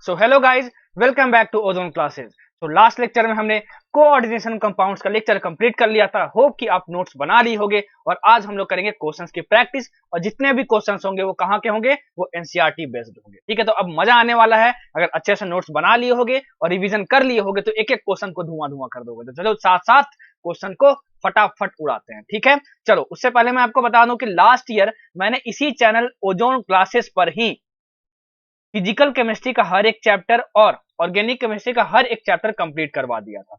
So hello guys, welcome back to Ozone Classes. तो last lecture में हमने coordination compounds का लेक्चर कंप्लीट कर लिया था। होप कि आप नोट्स बना लिए होंगे और आज हम लोग करेंगे क्वेश्चंस की प्रैक्टिस। और जितने भी क्वेश्चंस होंगे वो कहाँ के होंगे, वो एनसीईआरटी बेस्ड होंगे। ठीक है, तो अब मजा आने वाला है। अगर अच्छे से नोट्स बना लिए होंगे और रिवीजन कर लिए होंगे तो एक एक क्वेश्चन को धुआं धुआं कर दोगे। तो चलो साथ साथ क्वेश्चन को फटाफट उड़ाते हैं। ठीक है, चलो उससे पहले मैं आपको बता दूं कि लास्ट ईयर मैंने इसी चैनल ओजोन क्लासेस पर ही फिजिकल केमिस्ट्री का हर एक चैप्टर और ऑर्गेनिक केमिस्ट्री का हर एक चैप्टर कंप्लीट करवा दिया था।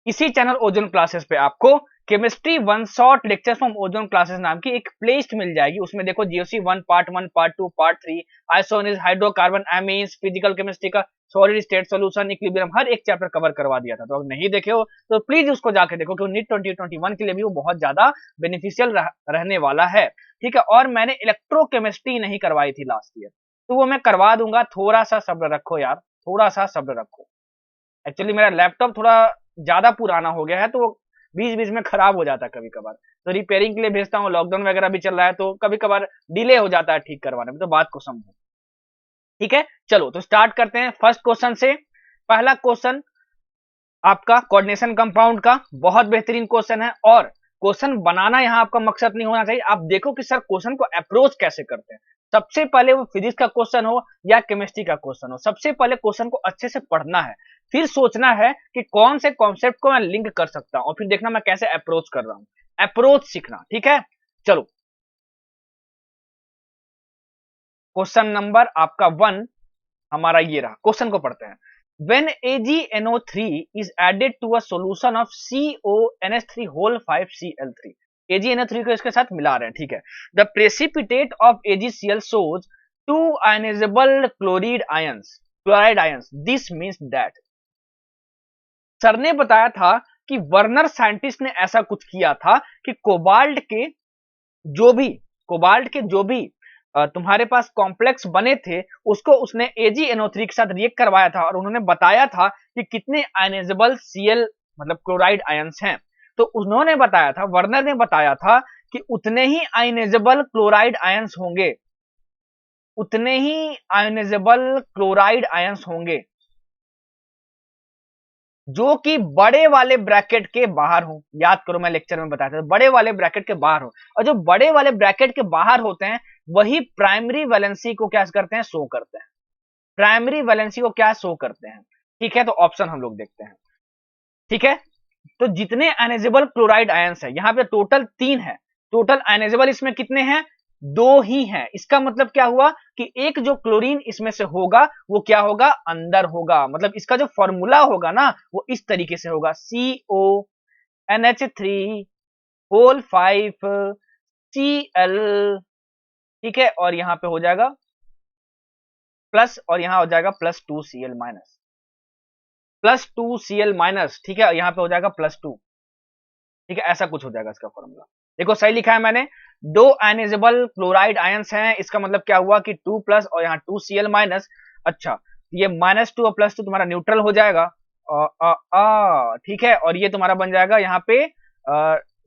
इसी चैनल ओजोन क्लासेस पे आपको chemistry one shot lecture from Ozone Classes नाम की एक प्लेलिस्ट मिल जाएगी। उसमें देखो जीओसी 1 पार्ट 1 पार्ट 2 पार्ट 3 आइसोनिज हाइड्रोकार्बन एमीन्स फिजिकल केमिस्ट्री का सॉलिड स्टेट सॉल्यूशन इक्विलिब्रियम हर एक चैप्टर कवर करवा दिया था। तो अगर नहीं देखे हो तो प्लीज उसको जाके देखो क्योंकि नीट 2021 के लिए भी वो बहुत ज्यादा बेनिफिशियल रहने वाला है। ठीक है, और मैंने इलेक्ट्रोकेमिस्ट्री नहीं करवाई थी लास्ट ईयर, तो वो मैं करवा दूंगा। थोड़ा सा सब्र रखो यार, थोड़ा सा सब्र रखो। एक्चुअली मेरा लैपटॉप थोड़ा ज्यादा पुराना हो गया है तो वो बीच बीच में खराब हो जाता है कभी कभार, तो रिपेयरिंग के लिए भेजता हूँ। लॉकडाउन वगैरह भी चल रहा है तो कभी कभार डिले हो जाता है ठीक करवाने में, तो बात को समझो। ठीक है, चलो तो स्टार्ट करते हैं फर्स्ट क्वेश्चन से। पहला क्वेश्चन आपका कोऑर्डिनेशन कंपाउंड का बहुत बेहतरीन क्वेश्चन है। और क्वेश्चन बनाना यहाँ आपका मकसद नहीं होना चाहिए, आप देखो कि सर क्वेश्चन को अप्रोच कैसे करते हैं। सबसे पहले वो फिजिक्स का क्वेश्चन हो या केमिस्ट्री का क्वेश्चन हो, सबसे पहले क्वेश्चन को अच्छे से पढ़ना है, फिर सोचना है कि कौन से कॉन्सेप्ट को मैं लिंक कर सकता हूं और फिर देखना मैं कैसे अप्रोच कर रहा हूं। अप्रोच सीखना। ठीक है, चलो क्वेश्चन नंबर आपका 1 हमारा ये रहा। क्वेश्चन को पढ़ते हैं। When AgNO3 is added to a solution of CONH3 whole 5Cl3, AgNO3 को इसके साथ मिला रहे हैं। ठीक है, the precipitate of AgCl shows 2 ionizable chloride ions. This means that sir ने बताया था कि वर्नर साइंटिस्ट ने ऐसा कुछ किया था कि कोबाल्ट के जो भी तुम्हारे पास कॉम्प्लेक्स बने थे उसको उसने AgNO3 के साथ रिएक्ट करवाया था और उन्होंने बताया था कि कितने आयनाइजेबल Cl मतलब क्लोराइड आयंस हैं। तो उन्होंने बताया था, वर्नर ने बताया था कि उतने ही आयनाइजेबल क्लोराइड आयंस होंगे, उतने ही आयनाइजेबल क्लोराइड आयंस होंगे जो कि बड़े वाले ब्रैकेट के बाहर हो। याद करो मैं लेक्चर में बताया था, बड़े वाले ब्रैकेट के बाहर हो, और जो बड़े वाले ब्रैकेट के बाहर होते हैं वही प्राइमरी वैलेंसी को क्या करते हैं, शो करते हैं। प्राइमरी वैलेंसी को क्या शो करते हैं। ठीक है, तो ऑप्शन हम लोग देखते हैं। ठीक है, तो जितने आयनाइजेबल क्लोराइड आयंस है यहाँ पे टोटल 3 है। टोटल आयनाइजेबल इसमें कितने हैं, 2 ही हैं। इसका मतलब क्या हुआ कि एक जो क्लोरीन इसमें से होगा वो क्या होगा, अंदर होगा। मतलब इसका जो फॉर्मूला होगा ना वो इस तरीके से होगा, CONH3 होल 5Cl। ठीक है, और यहां पे हो जाएगा प्लस और यहां हो जाएगा +2Cl माइनस, +2Cl माइनस। ठीक है, यहां पे हो जाएगा +2। ठीक है, ऐसा कुछ हो जाएगा इसका फॉर्मूला। देखो सही लिखा है मैंने, 2 आयनाइजेबल क्लोराइड आयंस हैं। इसका मतलब क्या हुआ कि 2 प्लस और यहाँ 2Cl माइनस। अच्छा, ये -2 और +2 तुम्हारा न्यूट्रल हो जाएगा। ठीक है, और ये तुम्हारा बन जाएगा यहाँ पे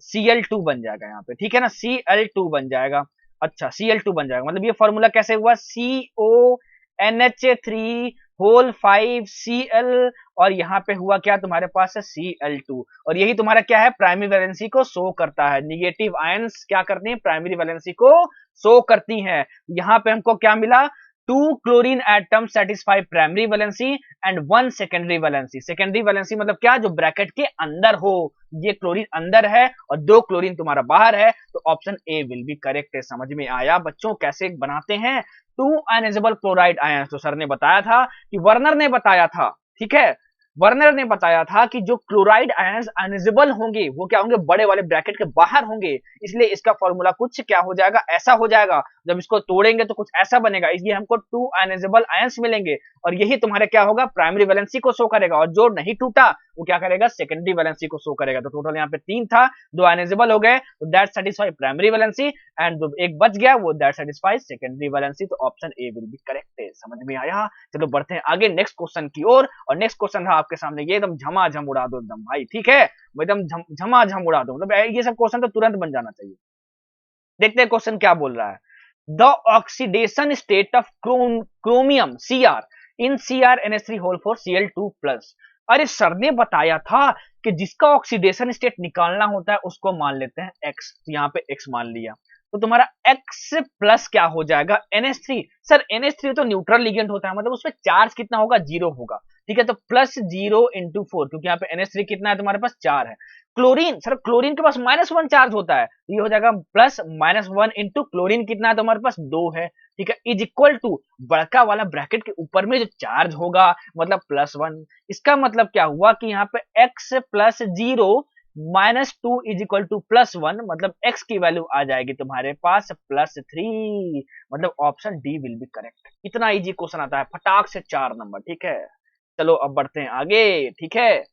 Cl2 बन जाएगा यहाँ पे। ठीक है ना, Cl2 बन जाएगा। अच्छा, Cl2 बन जाएगा। मतलब ये फॉर्मूला कैसे हुआ, CONH3 होल 5Cl और यहाँ पे हुआ क्या तुम्हारे पास है Cl2, और यही तुम्हारा क्या है, प्राइमरी वैलेंसी को शो करता है। निगेटिव आयंस क्या करती हैं, प्राइमरी वैलेंसी को शो करती हैं। यहाँ पे हमको क्या मिला, 2 chlorine atom satisfy primary valency and 1 secondary valency. Secondary valency मतलब क्या, जो ब्रैकेट के अंदर हो। ये क्लोरीन अंदर है और 2 क्लोरीन तुम्हारा बाहर है, तो option A will be correct है। समझ में आया बच्चों कैसे बनाते हैं 2 आयनाइजेबल क्लोराइड आयंस। तो सर ने बताया था कि वर्नर ने बताया था, ठीक है, वर्नर ने बताया था कि जो क्लोराइड आयंस आयनाइजेबल होंगे वो क्या होंगे, बड़े वाले ब्रैकेट के बाहर होंगे। इसलिए इसका फॉर्मूला कुछ क्या हो जाएगा, ऐसा हो जाएगा। जब इसको तोड़ेंगे तो कुछ ऐसा बनेगा, इसलिए हमको 2 आयनाइजेबल आयंस मिलेंगे और यही तुम्हारे क्या होगा, प्राइमरी वैलेंसी को शो करेगा। और जो नहीं टूटा वो क्या करेगा, सेकेंडरी वैलेंसी को शो करेगा। तो टोटल यहाँ पे 3 था, 2 आयनाइजेबल हो गए तो that satisfy primary valency and जो एक बच गया वो दैट सेटिस्फाई सेकेंडरी वैलेंसी। तो option A will be correct है। समझ में आया। चलो बढ़ते हैं आगे नेक्स्ट क्वेश्चन की ओर। और नेक्स्ट क्वेश्चन रहा आपके सामने, ये एकदम झमाझम उड़ा दो एकदम भाई। ठीक है, एकदम झमाझम उड़ा दो, मतलब ये सब क्वेश्चन तो तुरंत बन जाना चाहिए। देखते हैं क्वेश्चन क्या बोल रहा है। The oxidation state of chromium Cr in CrNH3 4Cl2+। अरे सर ने बताया था कि जिसका ऑक्सीडेशन स्टेट निकालना होता है उसको मान लेते हैं X, तो यहाँ पे X मान लिया, तो तुम्हारा X प्लस क्या हो जाएगा NH3। सर NH3 तो न्यूट्रल लिगेंड होता है, मतलब उसमें चार्ज कितना होगा, 0 होगा, ठीक है, तो +0 × 4, क्योंकि यहाँ पे NH3 कितना है तुम्हारे पास, 4 है। क्लोरीन, सर क्लोरीन के पास -1 चार्ज होता है, ये हो जाएगा +-1 × क्लोरीन कितना है तुम्हारे पास, 2 है, ठीक है, इज इक्वल टू बड़का वाला ब्रैकेट के ऊपर में जो चार्ज होगा मतलब +1। इसका मतलब क्या हुआ कि यहाँ पे x + 0 -2 इज इक्वल टू +1, मतलब x की वैल्यू आ जाएगी तुम्हारे पास +3, मतलब option D will be correct. इतना इजी क्वेश्चन आता है, फटाक से 4 नंबर, ठीक है। चलो अब बढ़ते हैं आगे, ठीक है।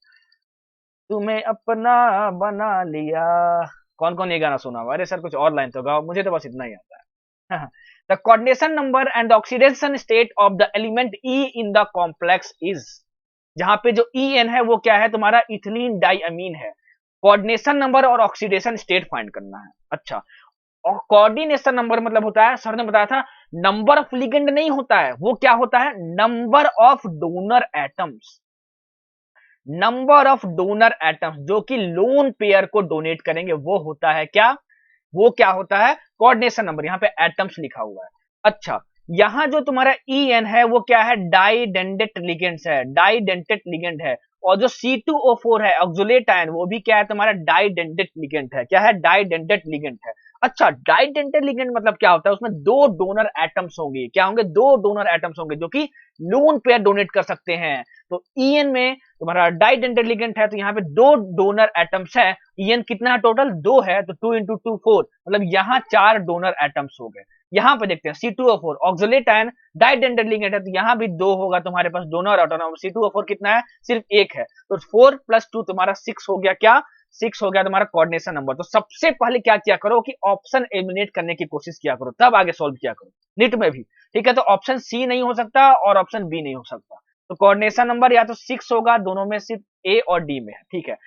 तुम्हें अपना बना लिया, कौन कौन ये गाना सुना हुआ? अरे सर कुछ और लाइन तो गाओ, मुझे तो बस इतना ही आता है। The coordination number and the oxidation state of the element E in the complex is, जहां पे जो En है वो क्या है तुम्हारा, इथिलीन डाइअमीन है। कोऑर्डिनेशन नंबर और ऑक्सीडेशन स्टेट फाइंड करना है। अच्छा, और कोऑर्डिनेशन नंबर मतलब होता है, सर ने बताया था, नंबर ऑफ लिगेंड नहीं होता है, वो क्या होता है, number of donor atoms. Number of donor atoms जो कि लोन पेयर को डोनेट करेंगे, वो होता है क्या, वो क्या होता है, कोऑर्डिनेशन नंबर। यहाँ पे एटम्स लिखा हुआ है। अच्छा, यहाँ जो तुम्हारा En है वो क्या है, डाइडेंटेट लिगेंड्स है, डाइडेंटेट लिगेंड है। और जो C2O4 है ऑक्सोलेट आयन, वो भी क्या है तुम्हारा, डाइडेंटेट लिगेंड है। क्या है, डाइडेंटेट लिगेंड है। अच्छा, डाइडेंटेट लिगेंड मतलब क्या होता है, उसमें 2 डोनर एटम्स होंगे, क्या होंगे, 2 डोनर एटम्स होंगे जो कि लोन पेयर डोनेट कर सकते हैं। तो En में तुम्हारा डाइडेंटेट लिगेंड है, तो यहाँ पे 2 डोनर एटम्स है। En कितना है टोटल, 2 है, तो 2 × 2 4, मतलब यहाँ 4 डोनर एटम्स हो गए। यहाँ पे देखते हैं C2O4 ऑक्सोलेट आयन डाइडेंटेट लिगेंड है, तो यहाँ भी 2 होगा तुम्हारे पास डोनर एटम। C2O4 कितना है, सिर्फ 1 है, तो 4 + 2 तुम्हारा 6 हो गया, क्या 6 हो गया तुम्हारा कोऑर्डिनेशन नंबर। तो सबसे पहले क्या किया करो कि ऑप्शन एलिमिनेट करने की कोशिश किया करो, तब आगे सॉल्व किया करो, नीट में भी, ठीक है। तो ऑप्शन सी नहीं हो सकता और ऑप्शन बी नहीं हो सकता, तो कोऑर्डिनेशन नंबर या तो 6 होगा, दोनों में सिर्फ ए और डी में है, ठीक है।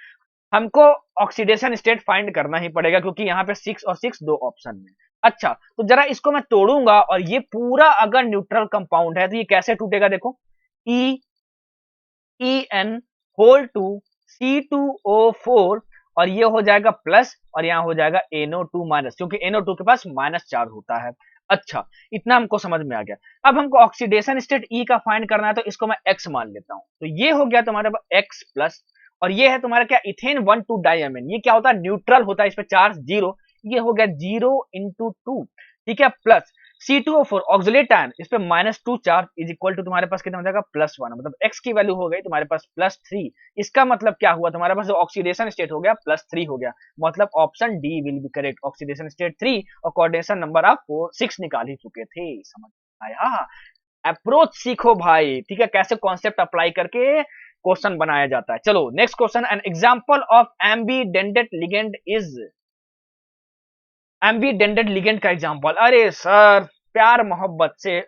हमको ऑक्सीडेशन स्टेट फाइंड करना ही पड़ेगा क्योंकि यहाँ पे 6 और 6 दो ऑप्शन में। अच्छा, तो जरा इसको मैं तोड़ूंगा, और ये पूरा अगर न्यूट्रल कंपाउंड है तो ये कैसे टूटेगा, देखो, En2 C2O4, और ये हो जाएगा प्लस, और यहाँ हो जाएगा NO2 माइनस, क्योंकि NO2 के पास -4 होता है। अच्छा, इतना हमको समझ में आ गया। अब हमको ऑक्सीडेशन स्टेट E का फाइंड करना है, तो इसको मैं X मान लेता हूं, तो ये हो गया तुम्हारे पास X प्लस, और ये है तुम्हारा क्या, इथेन 1,2 डाइअमीन। ये क्या होता है, न्यूट्रल होता है, इस पे चार्ज 0, ये हो गया 0 × 2, ठीक है, प्लस C2O4 ऑक्सोलेट आयन, इस पे -2 चार्ज इज इक्वल टू तुम्हारे पास कितना हो जाएगा, +1, मतलब X की वैल्यू हो गई तुम्हारे पास +3। इसका मतलब क्या हुआ, तुम्हारे पास जो ऑक्सीडेशन स्टेट हो गया +3 हो गया, मतलब option D will be correct. Oxidation state 3 और कोऑर्डिनेशन नंबर आप 6 निकाल ही चुके थे, समझ आया। अप्रोच सीखो भाई, ठीक है, कैसे कॉन्सेप्ट अप्लाई करके क्वेश्चन बनाया जाता है। चलो next question, an example of ambidentate ligand is, ambidentate ligand का एग्जांपल, अरे सर प्यार मोहब्बत से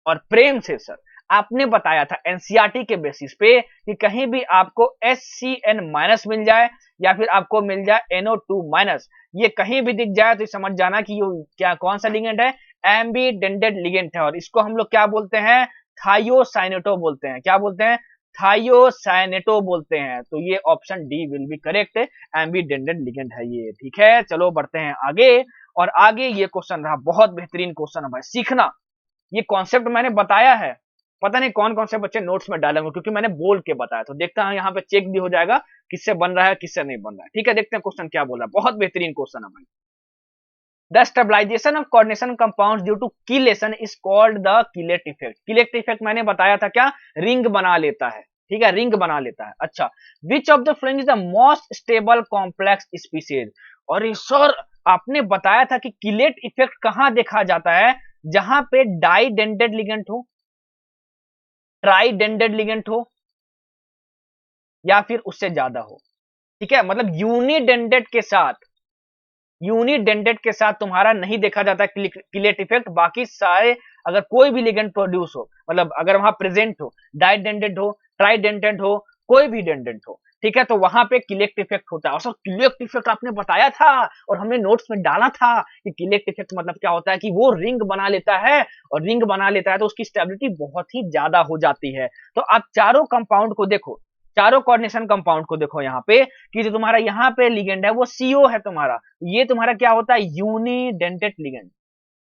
और प्रेम से सर आपने बताया था एनसीईआरटी के बेसिस पे कि कहीं भी आपको HCN- मिल जाए या फिर आपको मिल जाए NO2-, ये कहीं भी दिख जाए तो समझ जाना कि ये क्या, कौन सा लिगेंड है, एम्बीडेंटेट लिगेंड है, और इसको हम लोग क्या बोलते हैं, थायोसाइनेटो बोलते हैं। क्या बोलते हैं, थायोसाइनेटो बोलते हैं। तो ये option D will be correct, ambidentate ligand है ये, ठीक है। चलो बढ़ते हैं आगे, और आगे ये क्वेश्चन रहा बहुत बेहतरीन क्वेश्चन है भाई, सीखना। ये कॉन्सेप्ट मैंने बताया है, पता नहीं कौन कौन से बच्चे नोट्स में डालेंगे, क्योंकि मैंने बोल के बताया, तो देखता हूं यहाँ पे चेक भी हो जाएगा किससे बन रहा है किससे नहीं बन रहा है, ठीक है। देखते हैं क्वेश्चन क्या बोल रहा है, बहुत बेहतरीन क्वेश्चन है भाई। The stabilisation of coordination compounds due to chelation is called the chelate effect. Chelate effect मैंने बताया था क्या, रिंग बना लेता है, ठीक है, रिंग बना लेता है। अच्छा, विच of the following is the most stable complex species, और सर आपने बताया था कि कीलेट इफेक्ट कहां देखा जाता है, जहां पे डाइडेंटेट लिगेंड हो, ट्राइडेंटेट लिगेंड हो, या फिर उससे ज्यादा हो, ठीक है। मतलब यूनिडेंटेट के साथ, यूनिडेंटेट के साथ तुम्हारा नहीं देखा जाता कीलेट इफेक्ट, बाकी सारे अगर कोई भी लिगेंड प्रोड्यूस हो, मतलब अगर वहां प्रेजेंट हो, डाइडेंटेट हो, ट्राइडेंटेट हो, कोई भी डेंटेट हो, ठीक है, तो वहां पे किलेक्ट इफेक्ट होता है। और सर किलेक्ट इफेक्ट आपने बताया था और हमने नोट्स में डाला था कि किलेक्ट इफेक्ट मतलब क्या होता है कि वो रिंग बना लेता है, और रिंग बना लेता है तो उसकी स्टेबिलिटी बहुत ही ज्यादा हो जाती है। तो आप चारों कंपाउंड को देखो, चारों कोऑर्डिनेशन कंपाउंड को देखो यहाँ पे कि जो तुम्हारा यहाँ पे लिगेंड है वो CO है तुम्हारा, ये तुम्हारा क्या होता है यूनिडेंटेड लिगेंड,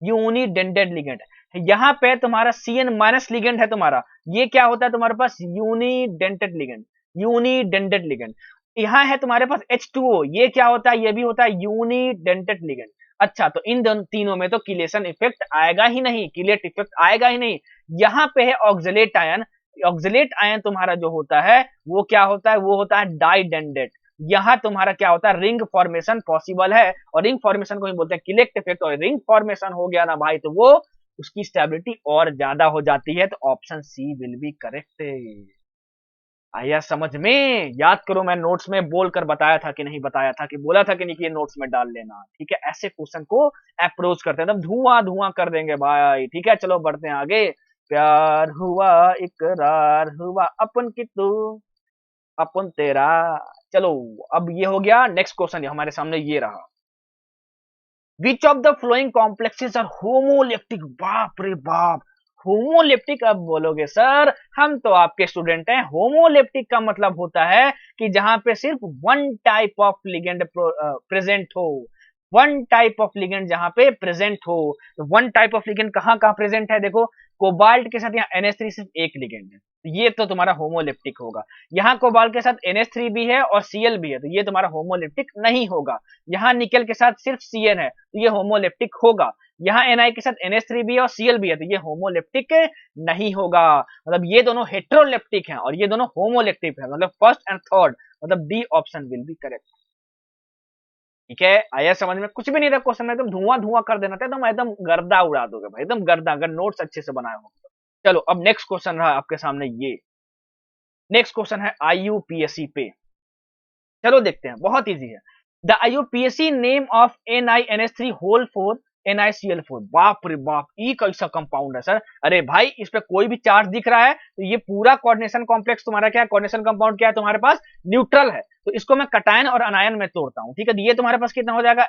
यूनिडेंटेड लिगेंड। यहाँ पे तुम्हारा CN माइनस लिगेंड है तुम्हारा, ये क्या होता है तुम्हारे पास यूनिडेंटेड लिगेंड, यूनिडेंटेड लिगेंड। यहाँ है तुम्हारे पास H2O, ये क्या होता है, ये भी होता है यूनिडेंटेड लिगेंड। अच्छा, तो इन दोनों तीनों में तो किलेशन इफेक्ट आएगा ही नहीं, किलेट इफेक्ट आएगा ही नहीं। यहाँ पे है ऑक्सलेट आयन, ऑक्सलेट आयन तुम्हारा जो होता है वो क्या होता है, वो होता है डाइडेंडेट। यहाँ तुम्हारा क्या होता है रिंग फॉर्मेशन पॉसिबल है, और रिंग फॉर्मेशन को ही बोलते हैं किलेक्ट इफेक्ट। और रिंग फॉर्मेशन हो गया ना भाई तो वो उसकी स्टेबिलिटी और ज्यादा हो जाती है। तो option c will be correct. आया समझ में? याद करो, मैं नोट्स में बोलकर बताया था कि नहीं बताया था, कि बोला था कि नहीं कि ये नोट्स में डाल लेना। ठीक है, ऐसे क्वेश्चन को अप्रोच करते हैं, तब धुआं धुआं कर देंगे भाई। ठीक है, चलो बढ़ते हैं आगे। प्यार हुआ इकरार हुआ अपन की तू अपन तेरा। चलो अब ये हो गया। नेक्स्ट क्वेश्चन हमारे सामने ये रहा, which of the following complexes are homoleptic. बाप रे बाप, होमोलेप्टिक अब बोलोगे सर, हम तो आपके स्टूडेंट हैं। होमोलेप्टिक का मतलब होता है कि जहां पे सिर्फ one type of ligand present हो, वन टाइप ऑफ लिगेंड जहां पे प्रेजेंट हो। तो वन टाइप ऑफ लिगेंड कहां कहां प्रेजेंट है, देखो कोबाल्ट के साथ यहाँ NH3 सिर्फ एक लिगेंड है, तो ये तो तुम्हारा होमोलेप्टिक होगा। यहाँ कोबाल्ट के साथ NH3 भी है और Cl भी है, तो ये तुम्हारा होमोलेप्टिक नहीं होगा। यहाँ निकल के साथ सिर्फ Cn है, तो ये होमोलेप्टिक होगा। यहाँ Na के साथ NH3 भी है और Cl भी है, तो ये होमोलेप्टिक नहीं होगा। मतलब ये दोनों हेट्रोलेप्टिक हैं और ये दोनों होमोलेप्टिक है, मतलब फर्स्ट एंड थर्ड, मतलब D option will be correct. ठीक है, आया समझ में? कुछ भी नहीं था क्वेश्चन में, एकदम धुआं धुआं कर देना था, एकदम गर्दा उड़ा दोगे भाई, एकदम गर्दा, अगर नोट्स अच्छे से बनाए हो तो। चलो अब नेक्स्ट क्वेश्चन रहा आपके सामने ये, नेक्स्ट क्वेश्चन है IUPAC पे। चलो देखते हैं, बहुत इजी है। The IUPAC name of NiNH3 whole 4 NiCl4। बाप रे बाप, ई कैसा कंपाउंड है सर? अरे भाई इस पे कोई भी चार्ज दिख रहा है तो ये पूरा कोऑर्डिनेशन कॉम्प्लेक्स तुम्हारा क्या है, कोऑर्डिनेशन कंपाउंड क्या है तुम्हारे पास, न्यूट्रल है। तो इसको मैं कटायन और अनायन में तोड़ता हूं। ठीक है, तो ये तुम्हारे पास कितना हो जाएगा,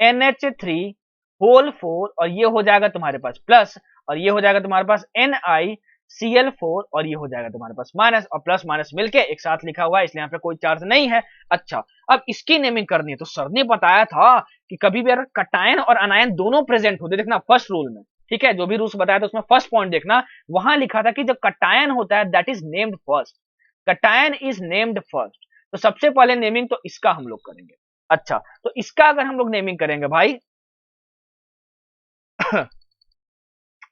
NiNH3 होल 4, और ये हो जाएगा तुम्हारे पास प्लस, और ये हो जाएगा तुम्हारे पास NiCl4, और ये हो जाएगा तुम्हारे पास माइनस, और प्लस माइनस मिलके एक साथ लिखा हुआ है, इसलिए यहाँ पे कोई चार्ज नहीं है। अच्छा, अब इसकी नेमिंग करनी है, तो सर ने बताया था कि कभी भी अगर कटायन और अनायन दोनों प्रेजेंट होते, देखना फर्स्ट रूल में, ठीक है, जो भी रूल्स बताया था उसमें फर्स्ट पॉइंट देखना, वहां लिखा था कि जब कटायन होता है that is named first, cation is named first. तो सबसे पहले नेमिंग तो इसका हम लोग करेंगे। अच्छा, तो इसका अगर हम लोग नेमिंग करेंगे भाई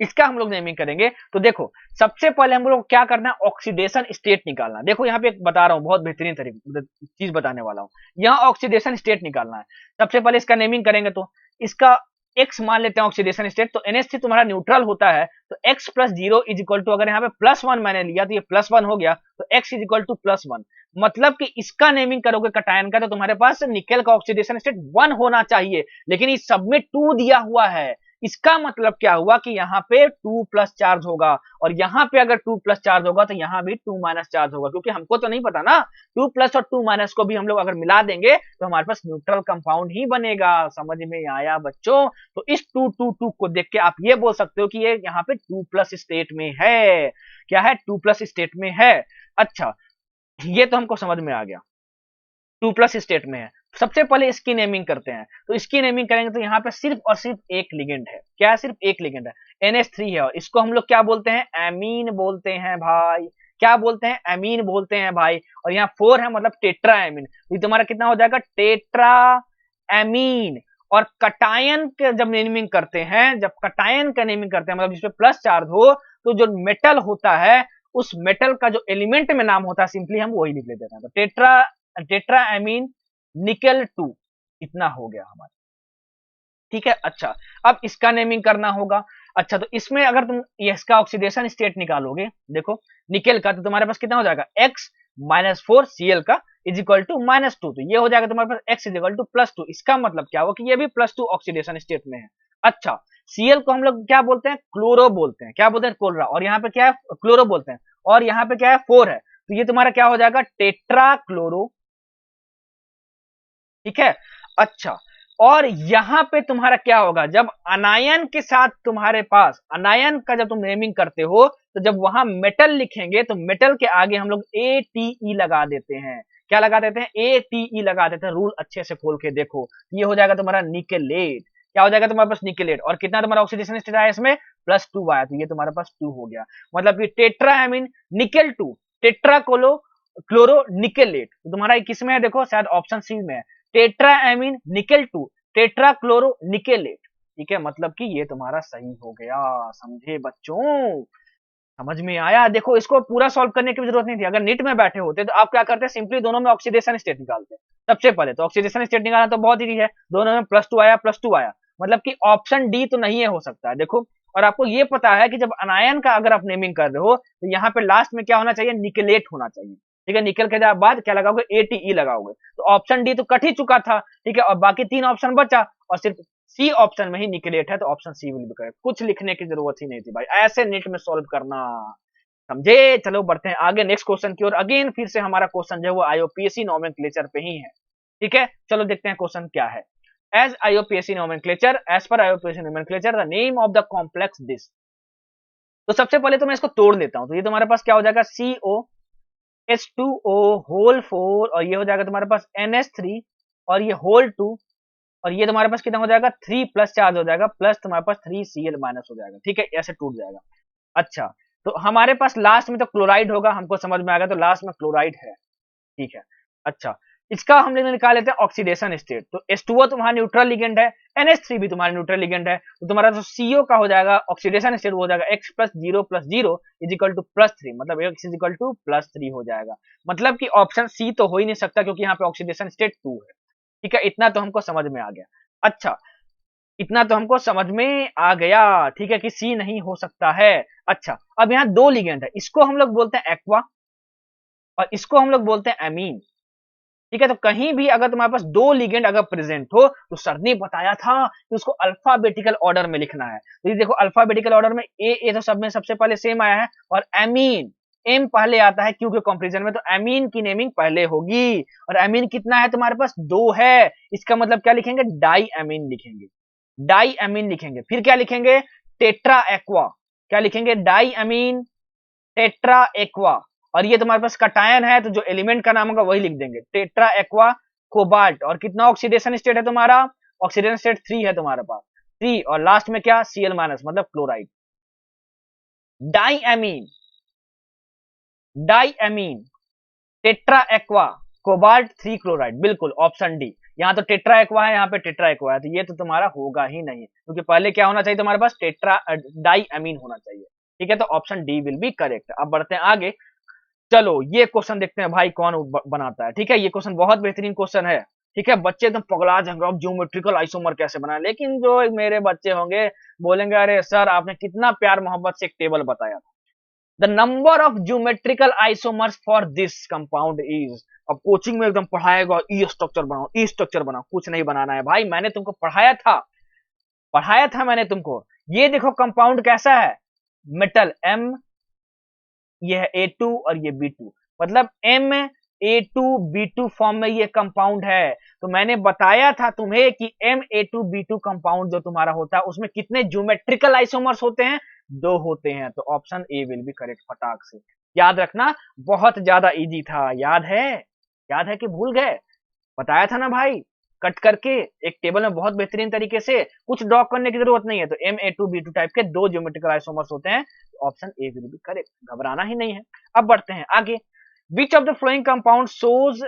इसका हम लोग नेमिंग करेंगे, तो देखो सबसे पहले हम लोग क्या करना है, ऑक्सीडेशन स्टेट निकालना। देखो यहाँ पे एक बता रहा हूँ, बहुत बेहतरीन तरीके चीज बताने वाला हूँ। यहाँ ऑक्सीडेशन स्टेट निकालना है। सबसे पहले इसका नेमिंग करेंगे, तो इसका x मान लेते हैं ऑक्सीडेशन स्टेट। तो NH3 तुम्हारा न्यूट्रल होता है, तो x plus zero is equal to, अगर यहाँ पे +1 मैंने लिया तो ये +1 हो गया, तो x इज इक्वल टू +1। मतलब कि इसका नेमिंग करोगे कटायन का, तो तुम्हारे पास निकेल का ऑक्सीडेशन स्टेट 1 होना चाहिए, लेकिन इस सब में 2 दिया हुआ है। इसका मतलब क्या हुआ कि यहाँ पे 2 प्लस चार्ज होगा, और यहाँ पे अगर 2 प्लस चार्ज होगा तो यहाँ भी 2 माइनस चार्ज होगा, क्योंकि हमको तो नहीं पता ना, 2 प्लस और 2 माइनस को भी हम लोग अगर मिला देंगे तो हमारे पास न्यूट्रल कंपाउंड ही बनेगा। समझ में आया बच्चों? तो इस 2 2 2 को देख के आप ये बोल सकते हो कि ये यहाँ पे 2 प्लस स्टेट में है। क्या है? 2 प्लस स्टेट में है। अच्छा, ये तो हमको समझ में आ गया, 2 प्लस स्टेट में है। सबसे पहले इसकी नेमिंग करते हैं, तो इसकी नेमिंग करेंगे तो यहाँ पे सिर्फ और सिर्फ एक लिगेंड है। क्या है? सिर्फ एक लिगेंड है, NH3 है, और इसको हम लोग क्या बोलते हैं, एमीन बोलते हैं भाई। क्या बोलते हैं? एमीन बोलते हैं भाई। और यहाँ 4 है, मतलब टेट्रा एमीन। तो ये तुम्हारा कितना हो जाएगा, टेट्रा एमीन। और कटायन के जब नेमिंग करते हैं, जब कटायन का नेमिंग करते हैं, मतलब जिसपे प्लस चार्ज हो, तो जो मेटल होता है उस मेटल का जो एलिमेंट में नाम होता है सिंपली हम वही लिख लेते हैं। तो टेट्रा एमीन निकेल 2, इतना हो गया हमारा। ठीक है, अच्छा अब इसका नेमिंग करना होगा। अच्छा, तो इसमें अगर तुम इसका ऑक्सीडेशन स्टेट निकालोगे, देखो निकेल का, तो तुम्हारे पास कितना हो जाएगा, x माइनस 4 Cl का इज इक्वल टू -2। तो ये हो जाएगा तुम्हारे पास x इज इक्वल टू +2। इसका मतलब क्या हुआ कि ये भी +2 ऑक्सीडेशन स्टेट में है। अच्छा, Cl को हम लोग क्या बोलते हैं, क्लोरो बोलते हैं। क्या बोलते हैं? क्लोरा। और यहाँ पे क्या है, क्लोरो बोलते हैं। और यहाँ पे क्या है, 4 है। तो ये तुम्हारा क्या हो जाएगा, टेट्राक्लोरो, ठीक है। अच्छा, और यहां पे तुम्हारा क्या होगा, जब अनायन के साथ तुम्हारे पास अनायन का जब तुम नेमिंग करते हो तो जब वहां मेटल लिखेंगे तो मेटल के आगे हम लोग ATE लगा देते हैं। क्या लगा देते हैं, ATE लगा देते हैं। रूल अच्छे से खोल के देखो, ये हो जाएगा तुम्हारा निकेलेट। क्या हो जाएगा तुम्हारे पास, निकेलेट। और कितना तुम्हारा ऑक्सीडेशन स्टेट आया इसमें, +2 आया, तो ये तुम्हारे पास 2 हो गया। मतलब कि टेट्राएमीन निकेल 2, टेट्राकोलो क्लोरो निकेलेट। तो तुम्हारा किसमें है, देखो शायद ऑप्शन सी में है, टेट्राएमीन निकेल 2 टेट्राक्लोरो निकेलेट, ठीक है। मतलब कि ये तुम्हारा सही हो गया। समझे बच्चों, समझ में आया। देखो इसको पूरा सॉल्व करने की जरूरत नहीं थी। अगर नीट में बैठे होते तो आप क्या करते, सिंपली दोनों में ऑक्सीडेशन स्टेट निकालते। सबसे पहले तो ऑक्सीडेशन स्टेट निकालना तो बहुत इजी है, दोनों में +2 आया, +2 आया, मतलब कि ऑप्शन डी तो नहीं है, हो सकता है। देखो, और आपको ये पता है कि जब अनायन का अगर आप नेमिंग कर रहे हो तो यहाँ पे लास्ट में क्या होना चाहिए, निकेलेट होना चाहिए, ठीक है। निकल के बाद क्या लगाओगे, ATE लगाओगे, तो ऑप्शन डी तो कट ही चुका था, ठीक है। और बाकी 3 ऑप्शन बचा और सिर्फ सी ऑप्शन में ही निकेलेट है, तो option c will be correct. कुछ लिखने की जरूरत ही नहीं थी भाई, ऐसे नेट में सॉल्व करना, समझे। चलो बढ़ते हैं आगे नेक्स्ट क्वेश्चन की ओर। अगेन फिर से हमारा क्वेश्चन जो है वो IUPAC नोमेनक्लेचर पे ही है, ठीक है। चलो देखते हैं क्वेश्चन क्या है। As IUPAC nomenclature, as per IUPAC nomenclature, the name of the complex this। तो सबसे पहले तो मैं इसको तोड़ लेता हूं, तो ये तुम्हारे पास क्या हो जाएगा, COH2O होल 4, और ये हो जाएगा तुम्हारे पास NH3, और ये होल 2, और ये तुम्हारे पास कितना हो जाएगा, 3 प्लस चार्ज हो जाएगा, प्लस तुम्हारे पास 3Cl माइनस हो जाएगा, ठीक है। ऐसे टूट जाएगा। अच्छा, तो हमारे पास लास्ट में तो क्लोराइड होगा, हमको समझ में आ गया, तो लास्ट में क्लोराइड है, ठीक है। अच्छा, इसका हम लोग निकाल लेते हैं ऑक्सीडेशन स्टेट। तो H2O तुम्हारा न्यूट्रल लिगेंड है, NH3 भी तुम्हारा न्यूट्रल लिगेंड है, तो तुम्हारा जो CO का हो जाएगा ऑक्सीडेशन स्टेट हो जाएगा X + 0 + 0 = +3, मतलब X = +3 हो जाएगा। मतलब कि ऑप्शन सी तो हो ही नहीं सकता, क्योंकि यहाँ पे ऑक्सीडेशन स्टेट 2 है, ठीक है। इतना तो हमको समझ में आ गया। अच्छा, इतना तो हमको समझ में आ गया, ठीक है, कि सी नहीं हो सकता है। अच्छा, अब यहाँ 2 लिगेंड है, इसको हम लोग बोलते हैं एक्वा और इसको हम लोग बोलते हैं एमीन, ठीक है। तो कहीं भी अगर तुम्हारे पास 2 लिगेंड अगर प्रेजेंट हो तो सर ने बताया था कि उसको अल्फाबेटिकल ऑर्डर में लिखना है। तो ये देखो अल्फाबेटिकल ऑर्डर में ए तो सब में सबसे पहले सेम आया है, और एमीन एम पहले आता है क्यू के कंपैरिजन में, तो एमीन की नेमिंग पहले होगी। और एमीन कितना है तुम्हारे पास, 2 है। इसका मतलब क्या लिखेंगे, डाई एमीन लिखेंगे, डाई एमीन लिखेंगे। फिर क्या लिखेंगे, टेट्रा एक्वा, क्या लिखेंगे, डाई एमीन टेट्रा एक्वा। और ये तुम्हारे पास कटायन है, तो जो एलिमेंट का नाम होगा वही लिख देंगे, टेट्रा एक्वा कोबाल्ट। और कितना ऑक्सीडेशन स्टेट है तुम्हारा, ऑक्सीडेशन स्टेट 3 है तुम्हारे पास, 3, और लास्ट में क्या, Cl- मतलब chloride. Diamine, diamine tetra aqua cobalt 3 chloride, बिल्कुल ऑप्शन डी। यहाँ तो टेट्रा एक्वा है, यहाँ पे टेट्रा एक्वा है, तो ये तो तुम्हारा होगा ही नहीं, क्योंकि पहले क्या होना चाहिए तुम्हारे पास, टेट्रा डाईएमीन होना चाहिए, ठीक है। तो option D will be correct. अब बढ़ते हैं आगे। चलो ये क्वेश्चन देखते हैं भाई कौन बनाता है, ठीक है। ये क्वेश्चन बहुत बेहतरीन क्वेश्चन है, ठीक है। बच्चे एकदम पगला जाएंगे, अब ज्योमेट्रिकल आइसोमर कैसे बनाए, लेकिन जो मेरे बच्चे होंगे बोलेंगे, अरे सर आपने कितना प्यार मोहब्बत से एक टेबल बताया था। The number of geometrical isomers for this compound is. अब कोचिंग में एकदम पढ़ाएगा, ई स्ट्रक्चर बनाओ, ई स्ट्रक्चर बनाओ, कुछ नहीं बनाना है भाई, मैंने तुमको पढ़ाया था मैंने तुमको। ये देखो कंपाउंड कैसा है, मेटल M, ये है A2 और ये B2, मतलब MA2B2 फॉर्म में ये कंपाउंड है। तो मैंने बताया था तुम्हें कि MA2B2 कंपाउंड जो तुम्हारा होता है उसमें कितने ज्योमेट्रिकल आइसोमर्स होते हैं, 2 होते हैं। तो option A will be correct, फटाक से याद रखना, बहुत ज्यादा इजी था। याद है कि भूल गए, बताया था ना भाई, कट करके एक टेबल में बहुत बेहतरीन तरीके से, कुछ ड्रॉ करने की जरूरत नहीं है। तो MA2B2 टाइप के 2 ज्योमेट्रिकल आइसोमर्स होते हैं, option A will be correct, घबराना ही नहीं है। अब बढ़ते हैं आगे। विच of the flowing compound shows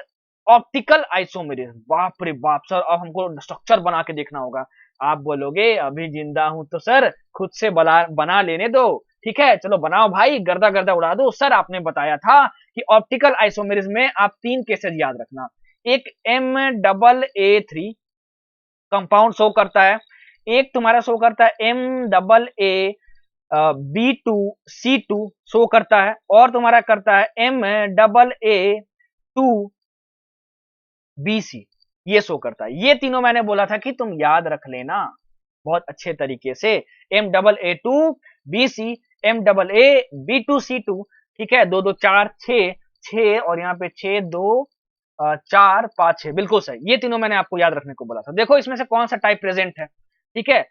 optical isomerism. बाप रे बाप सर, अब हमको स्ट्रक्चर बना के देखना होगा। आप बोलोगे अभी जिंदा हूं तो सर खुद से बना लेने दो, ठीक है। चलो बनाओ भाई, गर्दा गर्दा उड़ा दो। सर आपने बताया था कि ऑप्टिकल आइसोमेरिज्म में आप 3 केसेस याद रखना, एक MAA3 कंपाउंड शो करता है, एक तुम्हारा शो करता है MAA B2C2 शो करता है, और तुम्हारा करता है MAA2BC, ये शो करता है। ये तीनों मैंने बोला था कि तुम याद रख लेना बहुत अच्छे तरीके से, MAA2BC, MAAB2C2, ठीक है। 2 2 4 6 6 और यहाँ पे 6 2 4 5 6 बिल्कुल सही। ये तीनों मैंने आपको याद रखने को बोला था। देखो इसमें से कौन सा टाइप प्रेजेंट है, ठीक है।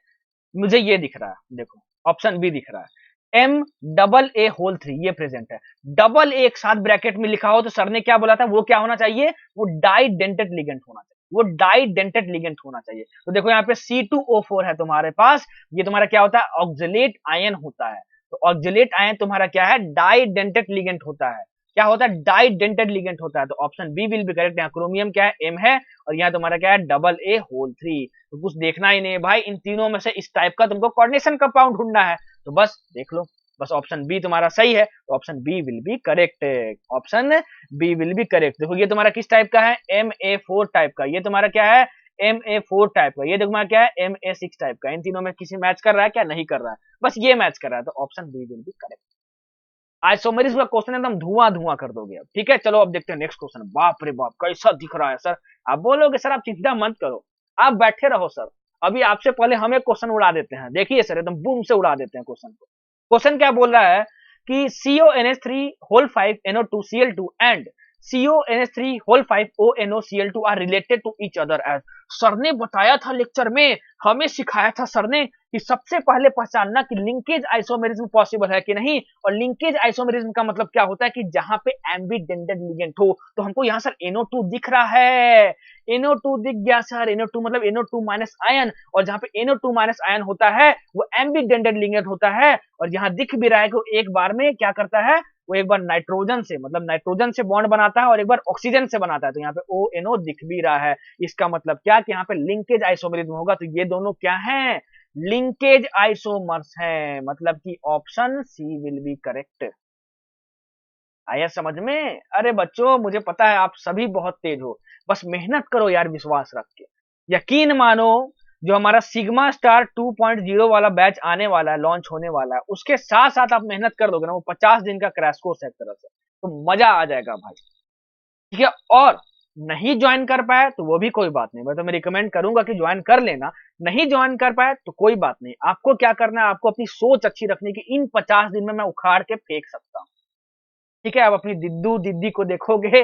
मुझे ये दिख रहा है, देखो ऑप्शन बी दिख रहा है, M डबल ए होल 3 ये प्रेजेंट है। डबल ए एक साथ ब्रैकेट में लिखा हो तो सर ने क्या बोला था, वो क्या होना चाहिए, वो डाइडेंटेड लिगेंड होना चाहिए, वो डाइडेंटेड लिगेंड होना चाहिए। तो देखो यहाँ पे C2O4 है तुम्हारे पास, ये तुम्हारा क्या होता है, ऑक्जेलेट आयन होता है। तो ऑक्जेलेट आयन तुम्हारा क्या है, डाइडेंटेड लिगेंड होता है। क्या होता है, डाइडेंटेड लिगेंड होता है। तो option B will be correct. यहाँ क्रोमियम क्या है, M है, और यहाँ तुम्हारा क्या है, डबल ए होल 3। तो कुछ देखना ही नहीं है भाई, इन तीनों में से इस टाइप का तुमको कोऑर्डिनेशन कंपाउंड ढूंढना है, तो बस देख लो, बस ऑप्शन बी तुम्हारा सही है। तो option B will be correct, option B will be correct. देखो ये तुम्हारा किस टाइप का है, MA4 टाइप का। ये तुम्हारा क्या है, MA4 टाइप का। ये देखो तुम्हारा क्या है, MA6 टाइप का। इन तीनों में किसी मैच कर रहा है क्या, नहीं कर रहा है, बस ये मैच कर रहा है। तो option B will be correct. Isomerism का क्वेश्चन एकदम धुआं धुआं कर दोगे अब, ठीक है। चलो अब देखते हैं नेक्स्ट क्वेश्चन। बाप रे बाप कैसा दिख रहा है सर, आप बोलोगे सर आप चिंता मत करो, आप बैठे रहो सर, अभी आपसे पहले हम एक क्वेश्चन उड़ा देते हैं। देखिए सर एकदम बूम से उड़ा देते हैं क्वेश्चन को। क्वेश्चन क्या बोल रहा है कि CONH3 whole 5 NO2Cl2 and CONH3 whole 5 ONOCl2 are related to each other as. Sir ने बताया था लेक्चर में, हमें सिखाया था सर ने कि सबसे पहले पहचानना कि लिंकेज आइसोमेरिज्म पॉसिबल है कि नहीं। और लिंकेज आइसोमेरिज्म का मतलब क्या होता है कि जहां पे एम्बिडेंटेड लिगेंड हो। तो हमको यहाँ सर NO2 दिख रहा है, NO2 दिख गया सर, NO2 मतलब NO2 माइनस आयन, और जहां पे NO2 माइनस आयन होता है वो एम्बिडेंटेड लिगेंड होता है। और यहाँ दिख भी रहा है कि एक बार में क्या करता है, वो एक बार नाइट्रोजन से मतलब नाइट्रोजन से बॉन्ड बनाता है और एक बार ऑक्सीजन से बनाता है। तो यहाँ पे ONO दिख भी रहा है, इसका मतलब क्या कि यहाँ पे लिंकेज आइसोमेरिज्म होगा। तो ये दोनों क्या हैं, लिंकेज आइसोमर्स हैं, मतलब कि option c will be correct. आया समझ में? अरे बच्चों मुझे पता है आप सभी बहुत तेज हो, बस मेहनत करो यार, विश्वास रख के। यकीन मानो जो हमारा सिग्मा स्टार 2.0 वाला बैच आने वाला है, लॉन्च होने वाला है, उसके साथ साथ आप मेहनत कर दोगे ना, वो 50 दिन का क्रैश कोर्स है एक तरह से, तो मजा आ जाएगा भाई, ठीक है। और नहीं ज्वाइन कर पाए तो वो भी कोई बात नहीं, मैं तुम्हें रिकमेंड करूंगा कि ज्वाइन कर लेना। नहीं ज्वाइन कर पाए तो कोई बात नहीं, आपको क्या करना है, आपको अपनी सोच अच्छी रखनी कि इन 50 दिन में मैं उखाड़ के फेंक सकता हूँ, ठीक है। आप अपनी दिद्दू दीदी को देखोगे,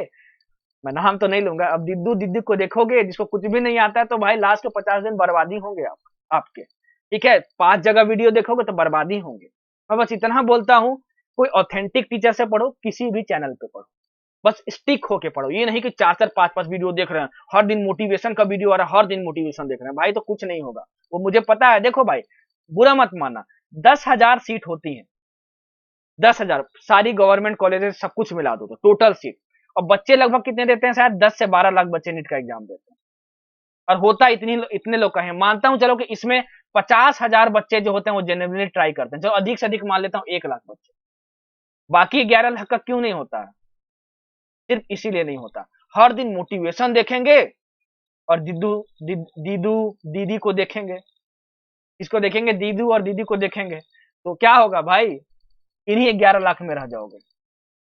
मैं नाम तो नहीं लूंगा, अब दिद्दू दीदी को देखोगे जिसको कुछ भी नहीं आता है, तो भाई लास्ट के 50 दिन बर्बादी होंगे आपके, ठीक है। 5 जगह वीडियो देखोगे तो बर्बादी होंगे। मैं बस इतना बोलता हूँ, कोई ऑथेंटिक टीचर से पढ़ो, किसी भी चैनल पे पढ़ो, बस स्टिक होके पढ़ो। ये नहीं कि 4-4 5-5 वीडियो देख रहे हैं, हर दिन मोटिवेशन का वीडियो आ रहा है, हर दिन मोटिवेशन देख रहे हैं, भाई तो कुछ नहीं होगा। वो मुझे पता है। देखो भाई बुरा मत मानना, 10,000 सीट होती है, 10,000 सारी गवर्नमेंट कॉलेजेस सब कुछ मिला दो तो टोटल सीट, और बच्चे लगभग कितने देते हैं, शायद 10 से 12 लाख बच्चे नीट का एग्जाम देते हैं, और होता इतने लोग का है। मानता हूं चलो कि इसमें 50,000 बच्चे जो होते हैं वो जेन्युइनली ट्राई करते हैं, चलो अधिक से अधिक मान लेता हूं 1 लाख बच्चे, बाकी 11 लाख का क्यों नहीं होता है, सिर्फ इसीलिए नहीं होता। हर दिन मोटिवेशन देखेंगे और दीदू दीदी को देखेंगे, इसको देखेंगे, दीदू और दीदी को देखेंगे, तो क्या होगा भाई, इन्हीं 11 लाख में रह जाओगे।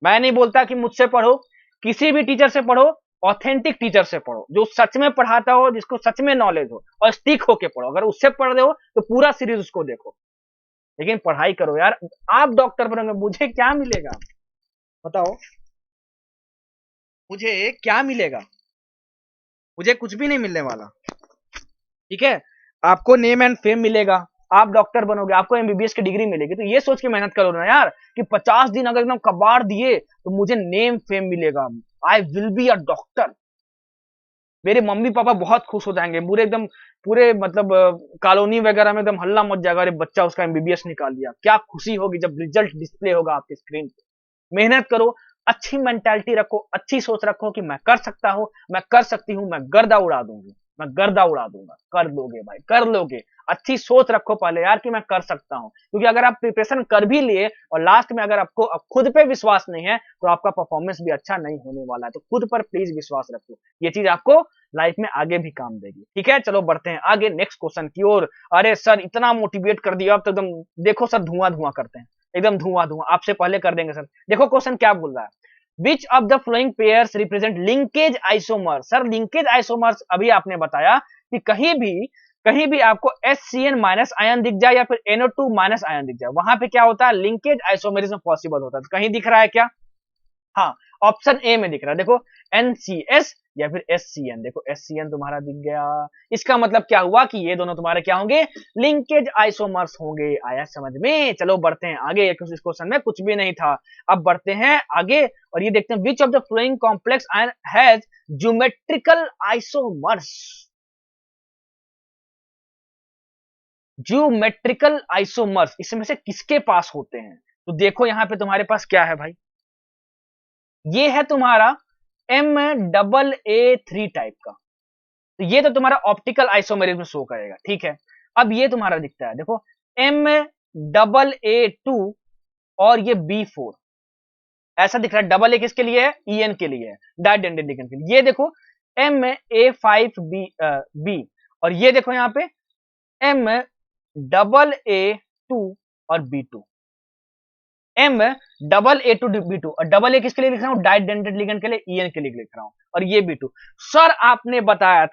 मैं नहीं बोलता कि मुझसे पढ़ो, किसी भी टीचर से पढ़ो, ऑथेंटिक टीचर से पढ़ो जो सच में पढ़ाता हो, जिसको सच में नॉलेज हो, और स्टिक होके पढ़ो। अगर उससे पढ़ रहे हो तो पूरा सीरीज उसको देखो, लेकिन पढ़ाई करो यार। आप डॉक्टर बनोगे, मुझे क्या मिलेगा बताओ, मुझे क्या मिलेगा, मुझे कुछ भी नहीं मिलने वाला, ठीक है। आपको नेम एंड फेम मिलेगा, आप डॉक्टर बनोगे, आपको MBBS की डिग्री मिलेगी। तो ये सोच के मेहनत करो ना यार कि 50 दिन अगर एकदम कबाड़ दिए तो मुझे नेम फेम मिलेगा, I will be a doctor. मेरे मम्मी पापा बहुत खुश हो जाएंगे, पूरे एकदम पूरे मतलब कॉलोनी वगैरह में एकदम हल्ला मच जाएगा, अरे बच्चा उसका MBBS निकाल दिया। क्या खुशी होगी जब रिजल्ट डिस्प्ले होगा आपके स्क्रीन पे। मेहनत करो, अच्छी मेंटालिटी रखो, अच्छी सोच रखो कि मैं कर सकता हूँ, मैं कर सकती हूँ, मैं गर्दा उड़ा दूंगी, मैं गर्दा उड़ा दूंगा। कर लोगे भाई, कर लोगे। अच्छी सोच रखो पहले यार कि मैं कर सकता हूँ, क्योंकि अगर आप प्रिपरेशन कर भी लिए और लास्ट में अगर आपको अब खुद पे विश्वास नहीं है तो आपका परफॉर्मेंस भी अच्छा नहीं होने वाला है। तो खुद पर प्लीज विश्वास रखो, ये चीज आपको लाइफ में आगे भी काम देगी, ठीक है। चलो बढ़ते हैं आगे नेक्स्ट क्वेश्चन की ओर। अरे सर इतना मोटिवेट कर दिया, अब तो एकदम देखो सर धुआं धुआं करते हैं, एकदम धुआं धुआं। आपसे पहले कर देंगे सर। देखो क्वेश्चन क्या बोल रहा है, which of the flowing pairs represent linkage isomer. Sir linkage isomers अभी आपने बताया कि कहीं भी आपको HCN माइनस आयन दिख जाए या फिर NO2 माइनस आयन दिख जाए, वहां पे क्या होता है, लिंकेज आइसोमेरिज्म पॉसिबल होता है। तो कहीं दिख रहा है क्या, हाँ, ऑप्शन ए में दिख रहा है, देखो NCS या फिर SCN, देखो SCN तुम्हारा दिख गया। इसका मतलब क्या हुआ कि ये दोनों तुम्हारे क्या होंगे, लिंकेज आइसोमर्स होंगे। आया समझ में? चलो बढ़ते हैं आगे, इस क्वेश्चन में कुछ भी नहीं था। अब बढ़ते हैं आगे और ये देखते हैं विच of the following complex ion has geometrical isomers. Geometrical isomers इसमें से किसके पास होते हैं? तो देखो यहां पे तुम्हारे पास क्या है भाई, ये है तुम्हारा MAA3 टाइप का, तो ये तो तुम्हारा ऑप्टिकल आइसोमेरिज्म में शो करेगा, ठीक है। अब ये तुम्हारा दिखता है, देखो MAA2 और ये B4, ऐसा दिख रहा है। डबल ए किसके लिए है? EN के लिए है, डाइडेंडेट लिगेंड के लिए। ये देखो MA5B और ये देखो यहाँ पे MAA2 और B2, MAA2B2 और डबल ए किसके लिए लिख रहा हूं? डाइडेंडेट लिगेंड के लिए, EN के लिए लिख रहा हूं। और ये B2 सर आपने बताया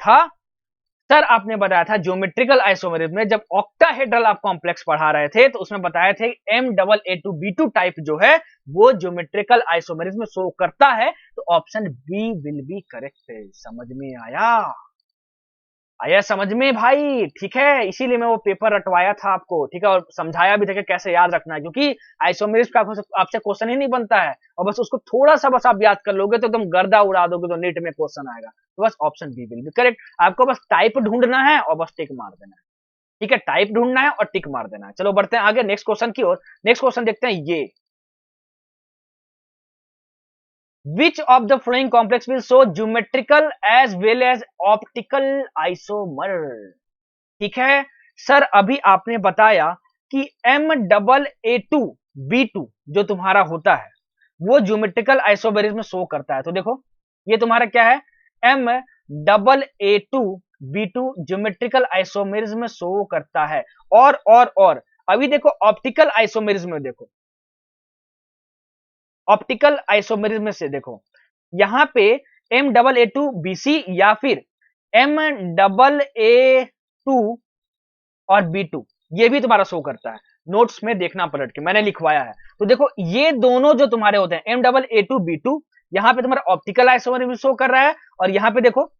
था ज्योमेट्रिकल आइसोमेरिज्म में, जब ऑक्टाहेड्रल आप कॉम्प्लेक्स पढ़ा रहे थे तो उसमें बताए थे MAA2B2 टाइप जो है वो ज्योमेट्रिकल आइसोमेरिज्म में शो करता है। तो option B will be correct. समझ में आया समझ में भाई? ठीक है, इसीलिए मैं वो पेपर रटवाया था आपको, ठीक है, और समझाया भी था कि कैसे याद रखना है, क्योंकि आइसोमेरिज्म का आपसे क्वेश्चन ही नहीं बनता है, और बस उसको थोड़ा सा बस आप याद कर लोगे तो एकदम गर्दा उड़ा दोगे, तो नीट में क्वेश्चन आएगा। तो बस option B will be correct. आपको बस टाइप ढूंढना है और बस टिक मार देना है, ठीक है, टाइप ढूंढना है और टिक मार देना है। चलो बढ़ते हैं आगे नेक्स्ट क्वेश्चन की ओर। नेक्स्ट क्वेश्चन देखते हैं ये, Which of the following complex will show geometrical as well as optical isomer? ठीक है सर, अभी आपने बताया कि MAA2B2 जो तुम्हारा होता है वो ज्योमेट्रिकल आइसोमेरिज्म में शो करता है। तो देखो ये तुम्हारा क्या है, MAA2B2 ज्योमेट्रिकल आइसोमेरिज्म में शो करता है। और अभी देखो ऑप्टिकल आइसोमेरिज्म में, देखो ऑप्टिकल आइसोमेरिज्म से देखो यहां पे MAA2BC या फिर MAA2 और B2 ये भी तुम्हारा शो करता है। नोट्स में देखना पलट के, मैंने लिखवाया है। तो देखो ये दोनों जो तुम्हारे होते हैं MAA2B2, यहां पे तुम्हारा ऑप्टिकल आइसोमेरिज्म शो कर रहा है, और यहां पे देखो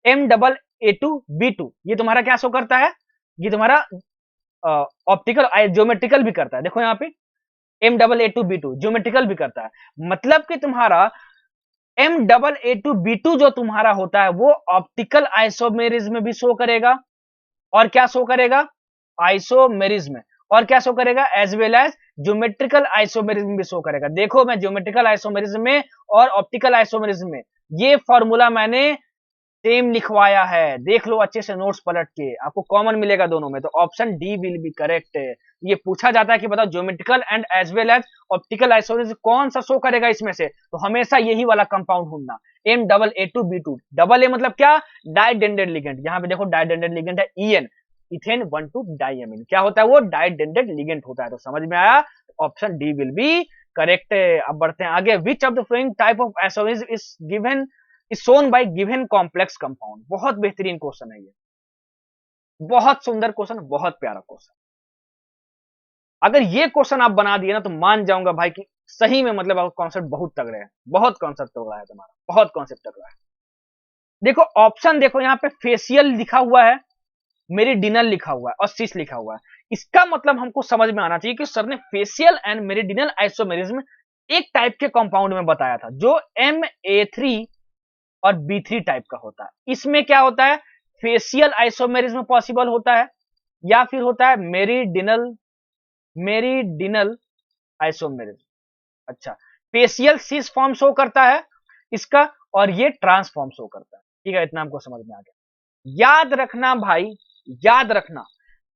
MAA2B2 ये तुम्हारा क्या शो करता है, ये तुम्हारा ऑप्टिकल ज्योमेट्रिकल भी करता है। देखो यहाँ पे MAA2B2 ज्योमेट्रिकल भी करता है, मतलब कि तुम्हारा MAA2B2 जो तुम्हारा होता है वो ऑप्टिकल आइसोमेरिज्म में भी शो करेगा, और क्या शो करेगा, आइसोमेरिज्म, और क्या शो करेगा, as well as geometrical isomerism भी शो करेगा। देखो मैं ज्योमेट्रिकल आइसोमेरिज्म में और ऑप्टिकल आइसोमेरिज्म में ये फॉर्मूला मैंने सेम लिखवाया है, देख लो अच्छे से नोट्स पलट के, आपको कॉमन मिलेगा दोनों में। तो option D will be correct. ये पूछा जाता है कि बताओ geometrical and as well as optical isomerism कौन सा शो करेगा इसमें से, तो हमेशा यही वाला कंपाउंड ढूंढना, MAA2B2। डबल ए मतलब क्या, डाइडेंडेट लिगेंड। यहाँ पे देखो डाइडेंडेट लिगेंड है EN, इथेन 1,2 डाइएमिन, क्या होता है वो, डाइडेंडेट लिगेंड होता है। तो समझ में आया, option D will be correct. अब बढ़ते हैं आगे, विच of the following type of isomerism is given is shown by given complex compound. बहुत बेहतरीन क्वेश्चन है ये, बहुत सुंदर क्वेश्चन, बहुत प्यारा क्वेश्चन। अगर ये क्वेश्चन आप बना दिए ना तो मान जाऊंगा भाई कि सही में मतलब आपका कॉन्सेप्ट बहुत तगड़ा है, बहुत कॉन्सेप्ट तगड़ा है तुम्हारा, बहुत कॉन्सेप्ट तगड़ा है। देखो ऑप्शन देखो, यहाँ पे फेशियल लिखा हुआ है, मेरिडिनल लिखा हुआ है और सिस लिखा हुआ है। इसका मतलब हमको समझ में आना चाहिए कि सर ने फेशियल एंड मेरिडिनल आइसोमेरिज्म एक टाइप के कंपाउंड में बताया था जो MA3 और B3 टाइप का होता है। इसमें क्या होता है, फेशियल आइसोमेरिज्म पॉसिबल होता है या फिर होता है मेरिडिनल आइसोमेरिज्म। अच्छा, फेशियल सिस फॉर्म शो करता है इसका, और ये ट्रांसफॉर्म शो करता है। ठीक है, इतना हमको समझ में आ गया। याद रखना भाई, याद रखना,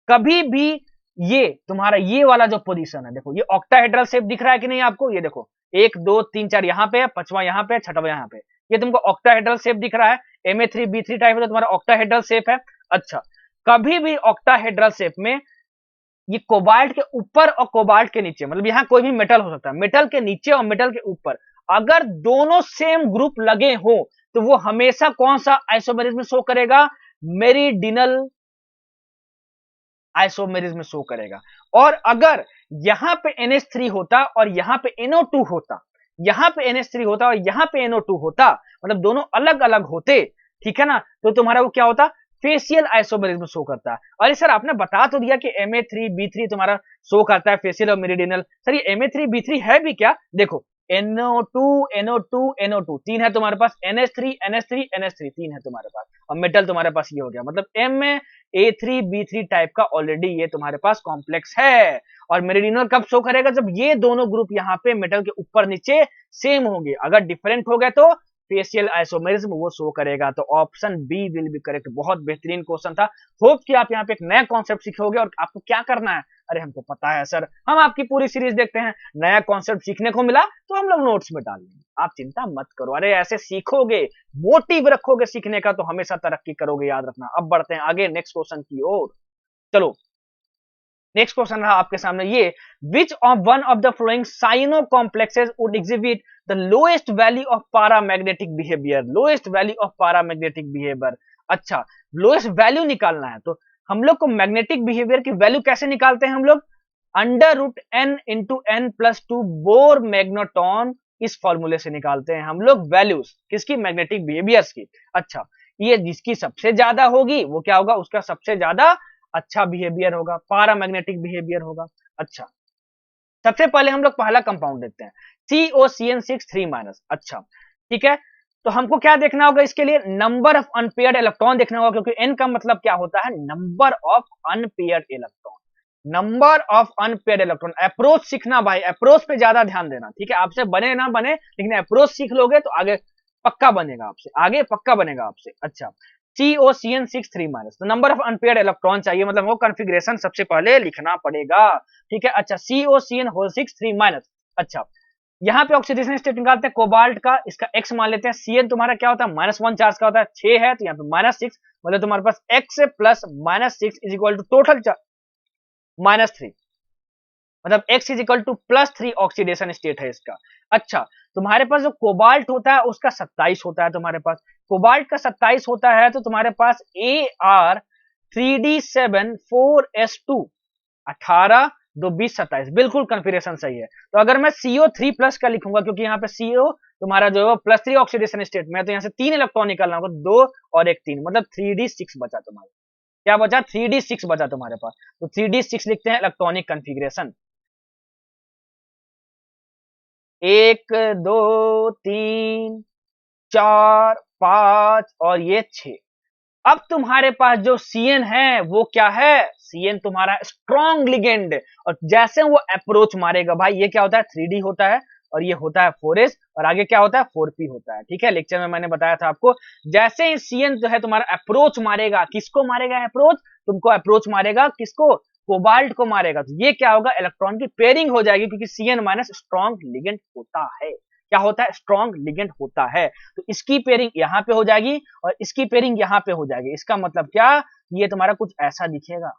कभी भी ये तुम्हारा ये वाला जो पोजीशन है, देखो ये ऑक्टाहेड्रल शेप दिख रहा है कि नहीं आपको, ये देखो 1 2 3 4 यहाँ पे, पांचवा यहाँ पे, छठवा यहाँ पे, ये तुमको ऑक्टाहेड्रल शेप दिख रहा है। MA3B3 टाइप है तो तुम्हारा ऑक्टाहेड्रल शेप है। अच्छा, कभी भी ऑक्टाहेड्रल शेप में ये कोबाल्ट के ऊपर और कोबाल्ट के नीचे, मतलब यहाँ कोई भी मेटल हो सकता है, मेटल के नीचे और मेटल के ऊपर अगर दोनों सेम ग्रुप लगे हो तो वो हमेशा कौन सा आइसोमेरिज्म शो करेगा, मेरिडिनल आइसोमेरिज्म शो करेगा। और अगर यहां पे NH3 होता और यहां पे NO2 होता, यहाँ पे NH3 होता और यहाँ पे NO2 होता, मतलब दोनों अलग अलग होते, ठीक है ना, तो तुम्हारा वो क्या होता, फेशियल आइसोमेरिज्म शो करता है। अरे सर आपने बता तो दिया कि Ma3B3 तुम्हारा शो करता है फेशियल और मेरिडियनल, सर ये Ma3B3 है भी क्या? देखो NO2 NO2 NO2 तीन है तुम्हारे पास, NH3 NH3 NH3 तीन है तुम्हारे पास, और मेटल तुम्हारे पास ये हो गया, मतलब Ma3B3 टाइप का ऑलरेडी ये तुम्हारे पास कॉम्प्लेक्स है। और मेरिडियनल कब शो करेगा, जब ये दोनों ग्रुप यहाँ पे मेटल के ऊपर नीचे सेम होंगे, अगर डिफरेंट हो गए तो फेशियल आइसोमेरिज्म वो शो करेगा। तो option B will be correct. बहुत बेहतरीन क्वेश्चन था। होप कि आप यहाँ पे एक नया कॉन्सेप्ट सीखोगे। और आपको क्या करना है, अरे हमको पता है सर, हम आपकी पूरी सीरीज देखते हैं, नया कॉन्सेप्ट सीखने को मिला तो हम लोग नोट्स में डाल देंगे, आप चिंता मत करो। अरे ऐसे सीखोगे, मोटिव रखोगे सीखने का, तो हमेशा तरक्की करोगे, याद रखना। अब बढ़ते हैं आगे नेक्स्ट क्वेश्चन की ओर। चलो नेक्स्ट क्वेश्चन रहा आपके सामने ये, which of one of the following cyano complexes would exhibit the lowest value of paramagnetic behaviour. Lowest value of paramagnetic behaviour, अच्छा लोएस्ट वैल्यू निकालना है, तो हम लोग को मैग्नेटिक बिहेवियर की वैल्यू कैसे निकालते हैं हम लोग, under root n into n plus two Bohr magneton, इस फॉर्मूले से निकालते हैं हम लोग वैल्यूज किसकी, मैग्नेटिक बिहेवियर्स की। अच्छा ये जिसकी सबसे ज्यादा होगी वो क्या होगा, उसका सबसे ज्यादा अच्छा बिहेवियर होगा, पैरामैग्नेटिक बिहेवियर होगा। अच्छा सबसे पहले हम लोग पहला कंपाउंड देखते हैं, COCN6 3-। अच्छा ठीक है, तो हमको क्या देखना होगा इसके लिए, नंबर ऑफ अनपेयर्ड इलेक्ट्रॉन देखना होगा, क्योंकि एन का मतलब क्या होता है, number of unpaired electron. Number of unpaired electron, approach सीखना भाई, अप्रोच पे ज्यादा ध्यान देना, ठीक है, आपसे बने ना बने लेकिन अप्रोच सीख लोगे तो आगे पक्का बनेगा आपसे, आगे पक्का बनेगा आपसे। अच्छा COCN6 3-, तो नंबर ऑफ अनपेयर्ड इलेक्ट्रॉन चाहिए, मतलब वो कॉन्फ़िगरेशन सबसे पहले लिखना पड़ेगा, ठीक है। अच्छा COCN6 3-। अच्छा यहाँ पे ऑक्सीडेशन स्टेट निकालते हैं कोबाल्ट का, इसका x मान लेते हैं, CN तुम्हारा क्या होता है, -1 चार्ज का होता है, 6 है तो यहाँ पे -6, मतलब तुम्हारे पास x plus -6 is equal to total -3, मतलब x is equal to +3 oxidation state है इसका। अच्छा तुम्हारे पास जो कोबाल्ट होता है उसका 27 होता है, तुम्हारे पास कोबाल्ट का 27 होता है, तो तुम्हारे पास Ar3D7 4s2 18 2 20 27, बिल्कुल कॉन्फ़िगरेशन सही है। तो अगर मैं CO3+ का लिखूंगा, क्योंकि यहाँ पे CO तुम्हारा जो है +3 ऑक्सीडेशन स्टेट में है, तो यहाँ से 3 इलेक्ट्रॉन निकालना होगा, 2 और 1 3, मतलब 3D6 बचा तुम्हारा, क्या बचा, 3D6 बचा तुम्हारे पास। तो 3D6 लिखते हैं इलेक्ट्रॉनिक कॉन्फ़िगरेशन, 1 2 3 4 5 और ये 6। अब तुम्हारे पास जो CN है वो क्या है, CN तुम्हारा स्ट्रॉन्ग लिगेंड, और जैसे वो अप्रोच मारेगा भाई, ये क्या होता है 3D होता है, और ये होता है 4s, और आगे क्या होता है 4p होता है, ठीक है। लेक्चर में मैंने बताया था आपको, जैसे ही CN जो है तुम्हारा अप्रोच मारेगा, किसको मारेगा अप्रोच, तुमको अप्रोच मारेगा, किसको, कोबाल्ट को मारेगा, तो ये क्या होगा, इलेक्ट्रॉन की पेयरिंग हो जाएगी, क्योंकि CN- स्ट्रॉन्ग लिगेंड होता है, क्या होता है, स्ट्रॉन्ग लिगेंड होता है। तो इसकी पेयरिंग यहाँ पे हो जाएगी और इसकी पेयरिंग यहाँ पे हो जाएगी। इसका मतलब क्या, ये तुम्हारा कुछ ऐसा दिखेगा,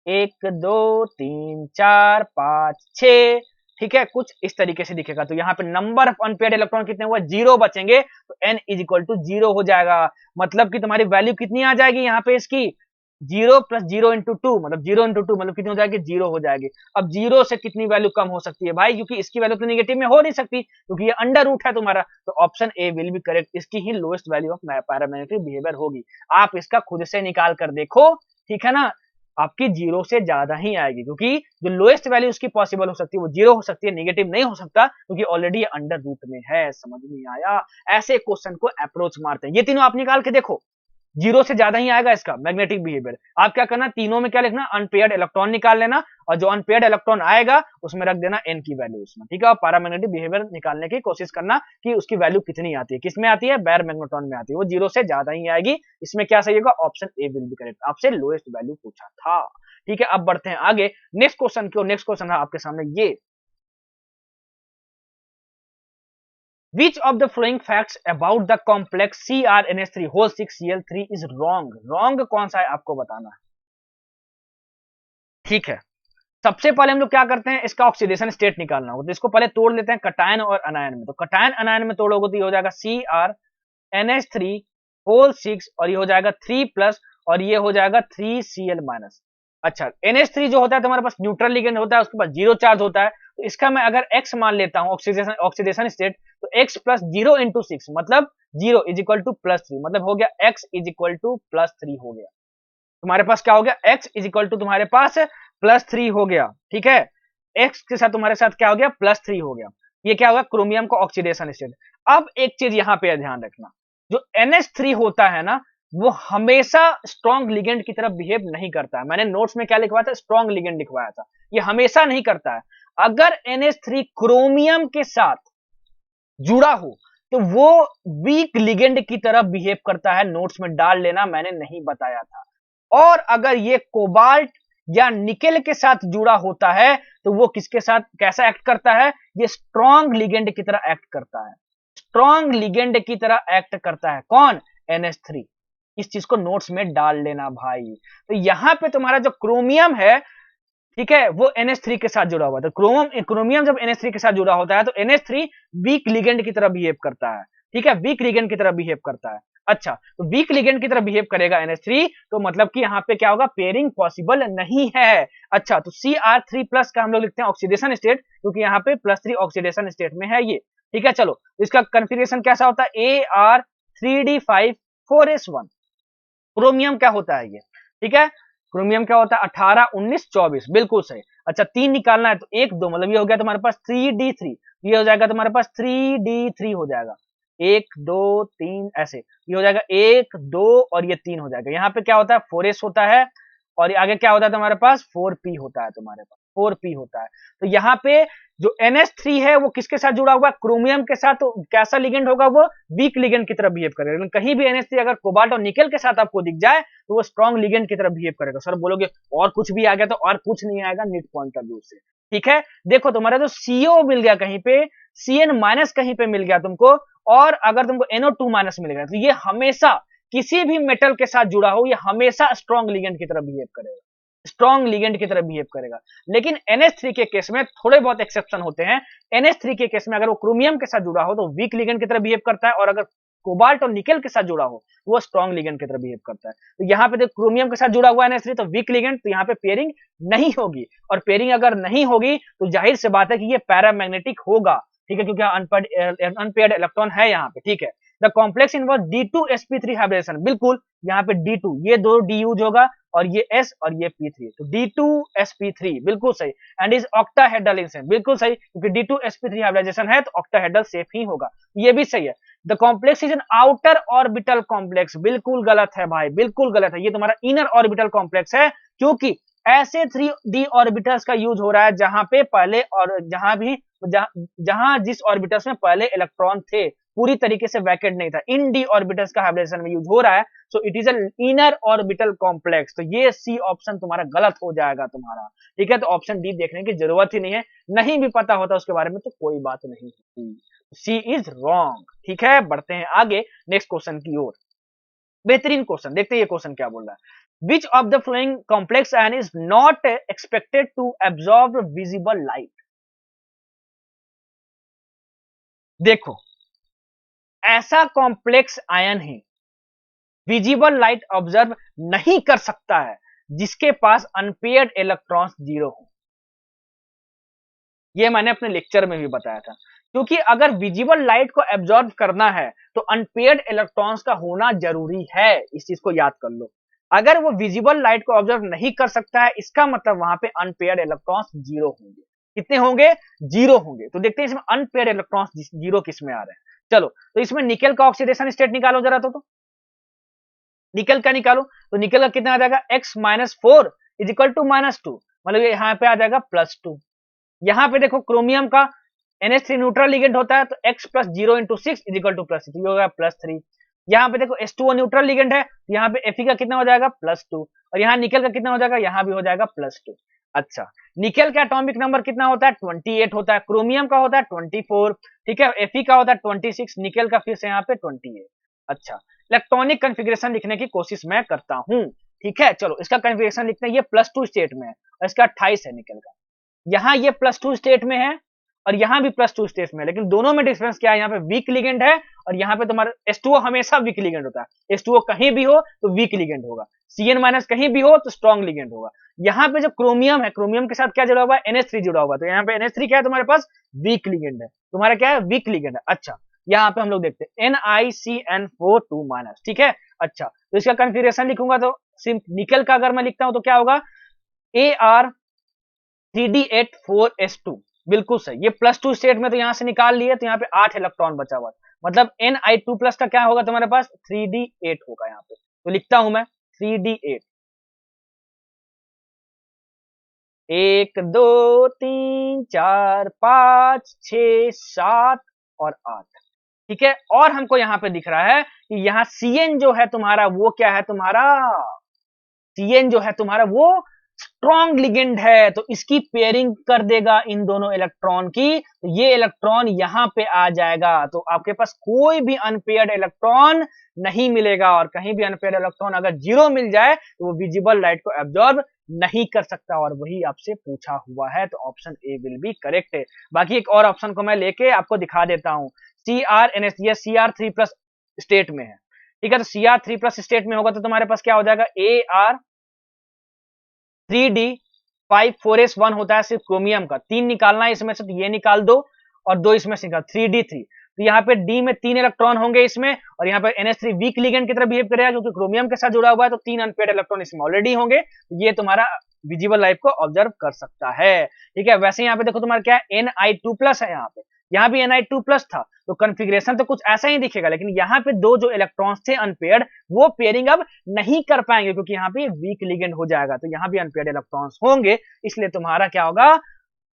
1 2 3 4 5 6, ठीक है, कुछ इस तरीके से दिखेगा। तो यहाँ पे नंबर ऑफ अनपेयर्ड इलेक्ट्रॉन कितने हुए, 0 बचेंगे, तो n इज इक्वल टू 0 हो जाएगा। मतलब कि तुम्हारी वैल्यू कितनी आ जाएगी यहाँ पे इसकी, 0 + 0 × 2, मतलब 0 × 2 मतलब कितनी हो जाएगी, 0 हो जाएगी। अब 0 से कितनी वैल्यू कम हो सकती है भाई, क्योंकि इसकी वैल्यू तो नेगेटिव में हो नहीं सकती, क्योंकि ये अंडर रूट है तुम्हारा, तो option A will be correct, इसकी ही lowest value of paramagnetic behaviour होगी। आप इसका खुद से निकाल कर देखो, ठीक है ना, आपकी 0 से ज्यादा ही आएगी, क्योंकि जो लोएस्ट वैल्यू उसकी पॉसिबल हो सकती है वो 0 हो सकती है, नेगेटिव नहीं हो सकता, क्योंकि ऑलरेडी अंडर रूट में है। समझ नहीं आया, ऐसे क्वेश्चन को अप्रोच मारते हैं। ये तीनों आप निकाल के देखो, 0 से ज्यादा ही आएगा इसका मैग्नेटिक बिहेवियर। आप क्या करना, तीनों में क्या लिखना, अनपेयर्ड इलेक्ट्रॉन निकाल लेना, और जो अनपेयर्ड इलेक्ट्रॉन आएगा उसमें रख देना n की वैल्यू उसमें, ठीक है। और पैरामैग्नेटिक बिहेवियर निकालने की कोशिश करना कि उसकी वैल्यू कितनी आती है, किसमें आती है, बैर मैग्नेट्रॉन में आती है, वो 0 से ज्यादा ही आएगी। इसमें क्या सही होगा, option A will be correct. आपसे लोएस्ट वैल्यू पूछा था, ठीक है। अब बढ़ते हैं आगे नेक्स्ट क्वेश्चन की ओर। नेक्स्ट क्वेश्चन है आपके सामने ये, Which of the following facts about the complex CrNH3 6Cl3 is wrong? Wrong कौन सा है आपको बताना है, ठीक है। सबसे पहले हम लोग क्या करते हैं, इसका ऑक्सीडेशन स्टेट निकालना होगा, तो इसको पहले तोड़ लेते हैं कटायन और अनायन में। तो कटायन अनायन में तोड़ोगे तो ये हो जाएगा CrNH3 6 और ये हो जाएगा 3+ और ये हो जाएगा 3Cl-। अच्छा NH3 जो होता है तुम्हारे पास न्यूट्रल लिगेंड होता है, उसके पास 0 चार्ज होता है, तो इसका मैं अगर x मान लेता हूं ऑक्सीडेशन स्टेट, तो x प्लस 0 इंटू 6 मतलब 0 इज इक्वल टू +3, मतलब हो गया x इज इक्वल टू +3 हो गया। तुम्हारे पास क्या हो गया, x इज इक्वल टू तुम्हारे पास +3 हो गया। ठीक है, x के साथ तुम्हारे साथ क्या हो गया, +3 हो गया। ये क्या होगा, क्रोमियम का ऑक्सीडेशन स्टेट। अब एक चीज यहां पे ध्यान रखना, जो NH3 होता है ना, वो हमेशा स्ट्रॉन्ग लिगेंड की तरफ बिहेव नहीं करता है। मैंने नोट्स में क्या लिखवाया था, स्ट्रॉन्ग लिगेंड लिखवाया था। ये हमेशा नहीं करता है। अगर NH3 क्रोमियम के साथ जुड़ा हो तो वो वीक लिगेंड की तरफ बिहेव करता है। नोट्स में डाल लेना, मैंने नहीं बताया था। और अगर ये कोबाल्ट या निकेल के साथ जुड़ा होता है तो वो किसके साथ कैसा एक्ट करता है, ये स्ट्रॉन्ग लिगेंड की तरह एक्ट करता है। स्ट्रॉन्ग लिगेंड की तरह एक्ट करता है कौन, NH3। इस चीज को नोट्स में डाल लेना भाई। तो यहां पे तुम्हारा जो क्रोमियम है, ठीक है, वो NH3 के साथ जुड़ा हुआ है। तो क्रोमियम जब NH3 के साथ जुड़ा होता है तो NH3 वीक लिगेंड की तरह बिहेव करता है। ठीक है, वीक लिगेंड की तरह बिहेव करता है। अच्छा, तो वीक लिगेंड की तरह बिहेव करेगा NH3, तो मतलब कि यहाँ पे क्या होगा, पेयरिंग पॉसिबल नहीं है। अच्छा, तो Cr3 प्लस का हम लोग लिखते हैं ऑक्सीडेशन स्टेट, क्योंकि यहाँ पे +3 ऑक्सीडेशन स्टेट में है ये। ठीक है, चलो इसका कन्फिगरेशन कैसा होता है, Ar3D5 4s1। क्रोमियम क्या होता है ये, ठीक है, क्रोमियम क्या होता है, 18 19 24, बिल्कुल सही। अच्छा, 3 निकालना है तो 1 2, मतलब ये हो गया तुम्हारे पास 3D3, ये हो जाएगा तुम्हारे पास 3D3 हो जाएगा, 1 2 3 ऐसे, ये हो जाएगा 1 2 और ये 3 हो जाएगा। यहाँ पे क्या होता है, 4s होता है, और आगे क्या होता है तुम्हारे पास, 4p होता है, तुम्हारे पास 4p होता है। तो यहाँ पे जो NH3 है वो किसके साथ जुड़ा हुआ है, क्रोमियम के साथ। तो कैसा लिगेंड होगा, वो वीक लिगेंड की तरह बिहेव करेगा। लेकिन कहीं भी NH3 अगर कोबाल्ट और निकेल के साथ आपको दिख जाए तो वो स्ट्रॉन्ग लिगेंड की तरह बिहेव करेगा। सर बोलोगे और कुछ भी आ गया, तो और कुछ नहीं आएगा नीट पॉइंट ऑफ व्यू से। ठीक है, देखो तुम्हारा जो CO मिल गया कहीं पे, CN- कहीं पे मिल गया तुमको, और अगर तुमको NO2- मिल गया, तो ये हमेशा किसी भी मेटल के साथ जुड़ा हो, ये हमेशा स्ट्रॉन्ग लिगेंड की तरह बिहेव करेगा, स्ट्रॉन्ग लिगेंड की तरह बिहेव करेगा। लेकिन NH3 के केस में थोड़े बहुत एक्सेप्शन होते हैं। NH3 के केस में अगर वो क्रोमियम के साथ जुड़ा हो तो वीक लिगेंड की तरह बिहेव करता है, और अगर कोबाल्ट और निकेल के साथ जुड़ा हो तो वो स्ट्रॉन्ग लिगेंड की तरह बिहेव करता है। तो यहाँ पे देखो क्रोमियम के साथ जुड़ा हुआ है NH3, तो वीक लिगेंड, तो यहाँ पे पेयरिंग नहीं होगी। और पेयरिंग अगर नहीं होगी तो जाहिर सी बात है कि ये पैरामैग्नेटिक होगा। ठीक है, क्योंकि अनपेयर्ड इलेक्ट्रॉन है यहाँ पे। ठीक है, the complex involve D2sp3 hybridisation, बिल्कुल यहाँ पे D2, ये दो D यूज होगा, और ये S और ये P3, तो D2sp3 बिल्कुल सही। And is octahedral in shape, बिल्कुल सही, क्योंकि D2sp3 हाइब्रिडाइजेशन है तो ऑक्टाहेड्रल शेप ही होगा, ये भी सही है। The complex is an outer orbital complex, बिल्कुल गलत है भाई, बिल्कुल गलत है। ये तुम्हारा इनर ऑर्बिटल कॉम्प्लेक्स है, क्योंकि ऐसे 3D ऑर्बिटल्स का यूज हो रहा है जहां पे पहले, और जहां जिस ऑर्बिटल्स में पहले इलेक्ट्रॉन थे पूरी तरीके से वैकेंट नहीं था, इन डी ऑर्बिटल्स का हाइब्रिडेशन में यूज हो रहा है। So it is an inner orbital complex. तो ये सी ऑप्शन तुम्हारा गलत हो जाएगा तुम्हारा। ठीक है, तो ऑप्शन डी देखने की जरूरत ही नहीं है, नहीं भी पता होता उसके बारे में तो कोई बात नहीं होती, सी इज रॉन्ग। ठीक है, बढ़ते हैं आगे नेक्स्ट क्वेश्चन की ओर। बेहतरीन क्वेश्चन, देखते हैं ये क्वेश्चन क्या बोल रहा है। Which of the following complex ion is not expected to absorb visible light. देखो, ऐसा कॉम्प्लेक्स आयन है विजिबल लाइट ऑब्जर्व नहीं कर सकता है जिसके पास अनपेयर्ड इलेक्ट्रॉन्स 0 हो। ये मैंने अपने लेक्चर में भी बताया था, क्योंकि अगर विजिबल लाइट को एब्जॉर्ब करना है तो अनपेयर्ड इलेक्ट्रॉन्स का होना जरूरी है। इस चीज को याद कर लो, अगर वो विजिबल लाइट को ऑब्जर्व नहीं कर सकता है, इसका मतलब वहां पे अनपेयर्ड इलेक्ट्रॉन्स 0 होंगे। कितने होंगे, 0 होंगे। तो देखते हैं इसमें अनपेयर्ड इलेक्ट्रॉन्स 0 किसमें आ रहे हैं। चलो, तो इसमें निकेल का ऑक्सीडेशन स्टेट निकालो जरा। तो निकेल का निकालो, तो निकेल का कितना आ जाएगा, x-4 इज इक्वल टू -2, मतलब यहाँ पे आ जाएगा +2। यहाँ पे देखो क्रोमियम का NH3 न्यूट्रल लिगेंड होता है, तो x plus 0 into 6 is equal to +6, ये हो गया +3। यहाँ पे देखो H2O न्यूट्रल लिगेंड है, तो यहाँ पे Fe का कितना हो जाएगा, +2, और यहाँ निकेल का कितना हो जाएगा, यहाँ भी हो जाएगा +2। अच्छा, निकेल का एटॉमिक नंबर कितना होता है, 28 होता है, क्रोमियम का होता है 24, ठीक है, Fe का होता है 26, निकेल का फिर से यहाँ पे 28। अच्छा, इलेक्ट्रॉनिक कन्फिग्रेशन लिखने की कोशिश मैं करता हूं। ठीक है, चलो इसका कन्फिग्रेशन लिखते हैं। ये +2 स्टेट में है और इसका 28 है निकेल का। यहाँ ये +2 स्टेट में है और यहाँ भी प्लस 2 स्टेट में, लेकिन दोनों में डिफरेंस क्या है, यहाँ पे वीक लिगेंड है और यहाँ पे तुम्हारा H2O हमेशा वीक लिगेंड होता है। H2O कहीं भी हो तो वीक लिगेंड होगा, Cn- कहीं भी हो तो स्ट्रॉन्ग लिगेंड होगा। यहाँ पे जो क्रोमियम है, क्रोमियम के साथ क्या जुड़ा हुआ है, NH3 जुड़ा हुआ है, तो यहाँ पे NH3 क्या है तुम्हारे पास, वीक लिगेंड है, तुम्हारा क्या है, वीक लिगेंड है। अच्छा, यहाँ पे हम लोग देखते हैं NiCN4 2-, ठीक है। अच्छा, तो इसका कॉन्फ़िगरेशन लिखूंगा तो निकल का अगर मैं लिखता हूं तो क्या होगा, Ar3D8 4s2, बिल्कुल सही। ये +2 स्टेट में तो यहां से निकाल लिए, तो यहाँ पे 8 इलेक्ट्रॉन बचा हुआ, मतलब Ni2+ का क्या होगा तुम्हारे पास, 3D8 होगा यहाँ पे। तो लिखता हूं मैं 3D8, 1 2 3 4 5 6 7 और 8, ठीक है। और हमको यहाँ पे दिख रहा है कि यहाँ Cn जो है तुम्हारा वो क्या है, तुम्हारा Cn जो है तुम्हारा वो स्ट्रॉन्ग लिगेंड है, तो इसकी पेयरिंग कर देगा इन दोनों इलेक्ट्रॉन की, तो ये इलेक्ट्रॉन यहाँ पे आ जाएगा, तो आपके पास कोई भी अनपेयर्ड इलेक्ट्रॉन नहीं मिलेगा, और कहीं भी अनपेयर्ड इलेक्ट्रॉन अगर 0 मिल जाए तो वो विजिबल लाइट को एब्जॉर्ब नहीं कर सकता, और वही आपसे पूछा हुआ है, तो option A will be correct है। बाकी एक और ऑप्शन को मैं लेके आपको दिखा देता हूँ, CrNH, ये Cr3+ स्टेट में है, ठीक है। तो Cr3+ स्टेट में होगा तो तुम्हारे पास क्या हो जाएगा, Ar3D5 4s1 होता है सिर्फ क्रोमियम का, 3 निकालना है इसमें से, तो ये निकाल दो और 2 इसमें से निकाल, 3D3, तो यहाँ पे D में 3 इलेक्ट्रॉन होंगे इसमें, और यहाँ पे NH3 वीक लिगेंड की तरह बिहेव करेगा क्योंकि क्रोमियम के साथ जुड़ा हुआ है, तो 3 अनपेयर्ड इलेक्ट्रॉन इसमें ऑलरेडी होंगे, ये तुम्हारा विजिबल लाइट को ऑब्जर्व कर सकता है, ठीक है। वैसे यहाँ पे देखो तुम्हारा क्या है, Ni2+ है, यहाँ भी Ni2+ था, तो कॉन्फ़िगरेशन तो कुछ ऐसा ही दिखेगा, लेकिन यहाँ पे दो जो इलेक्ट्रॉन्स थे अनपेयर्ड, वो पेयरिंग अब नहीं कर पाएंगे क्योंकि यहाँ पे वीक लिगेंड हो जाएगा, तो यहाँ भी अनपेयर्ड इलेक्ट्रॉन्स होंगे, इसलिए तुम्हारा क्या होगा,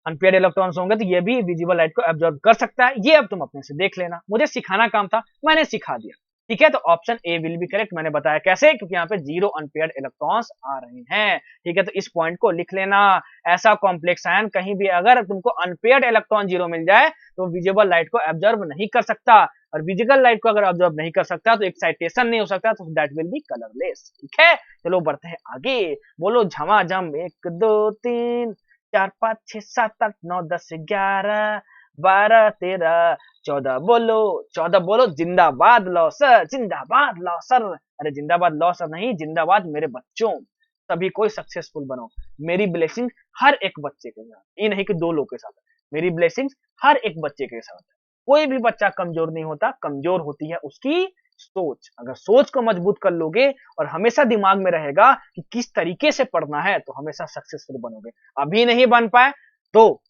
अनपेयर्ड इलेक्ट्रॉन्स होंगे तो ये भी विजिबल लाइट को एब्जॉर्ब कर सकता है। ये अब तुम अपने से देख लेना, मुझे सिखाना काम था, मैंने सिखा दिया, ठीक है। तो option A will be correct, मैंने बताया कैसे, क्योंकि यहाँ पे 0 अनपेयर्ड इलेक्ट्रॉन्स आ रहे हैं, ठीक है। तो इस पॉइंट को लिख लेना, ऐसा कॉम्प्लेक्स आयन कहीं भी अगर तुमको अनपेयर्ड इलेक्ट्रॉन 0 मिल जाए तो विजिबल लाइट को एब्जॉर्ब नहीं कर सकता, और विजिबल लाइट को अगर ऑब्जर्व नहीं कर सकता तो एक्साइटेशन नहीं हो सकता, तो दैट विल बी कलरलेस, ठीक है। चलो बढ़ते हैं आगे, बोलो झमाझम, 1 2 3 4 5 6 7 8 9 10 11 12 13 14, बोलो 14, बोलो जिंदाबाद लॉसर, जिंदाबाद लॉसर, अरे जिंदाबाद लॉसर नहीं, जिंदाबाद मेरे बच्चों, सभी कोई सक्सेसफुल बनो, मेरी ब्लेसिंग हर एक बच्चे के साथ, ये नहीं कि 2 लोग के साथ, मेरी ब्लेसिंग हर एक बच्चे के साथ, कोई भी बच्चा कमजोर नहीं होता, कमजोर होती है उसकी सोच, अगर सोच को मजबूत कर लोगे और हमेशा दिमाग में रहेगा कि किस तरीके से पढ़ना है, तो हमेशा सक्सेसफुल बनोगे। अभी नहीं बन पाए तो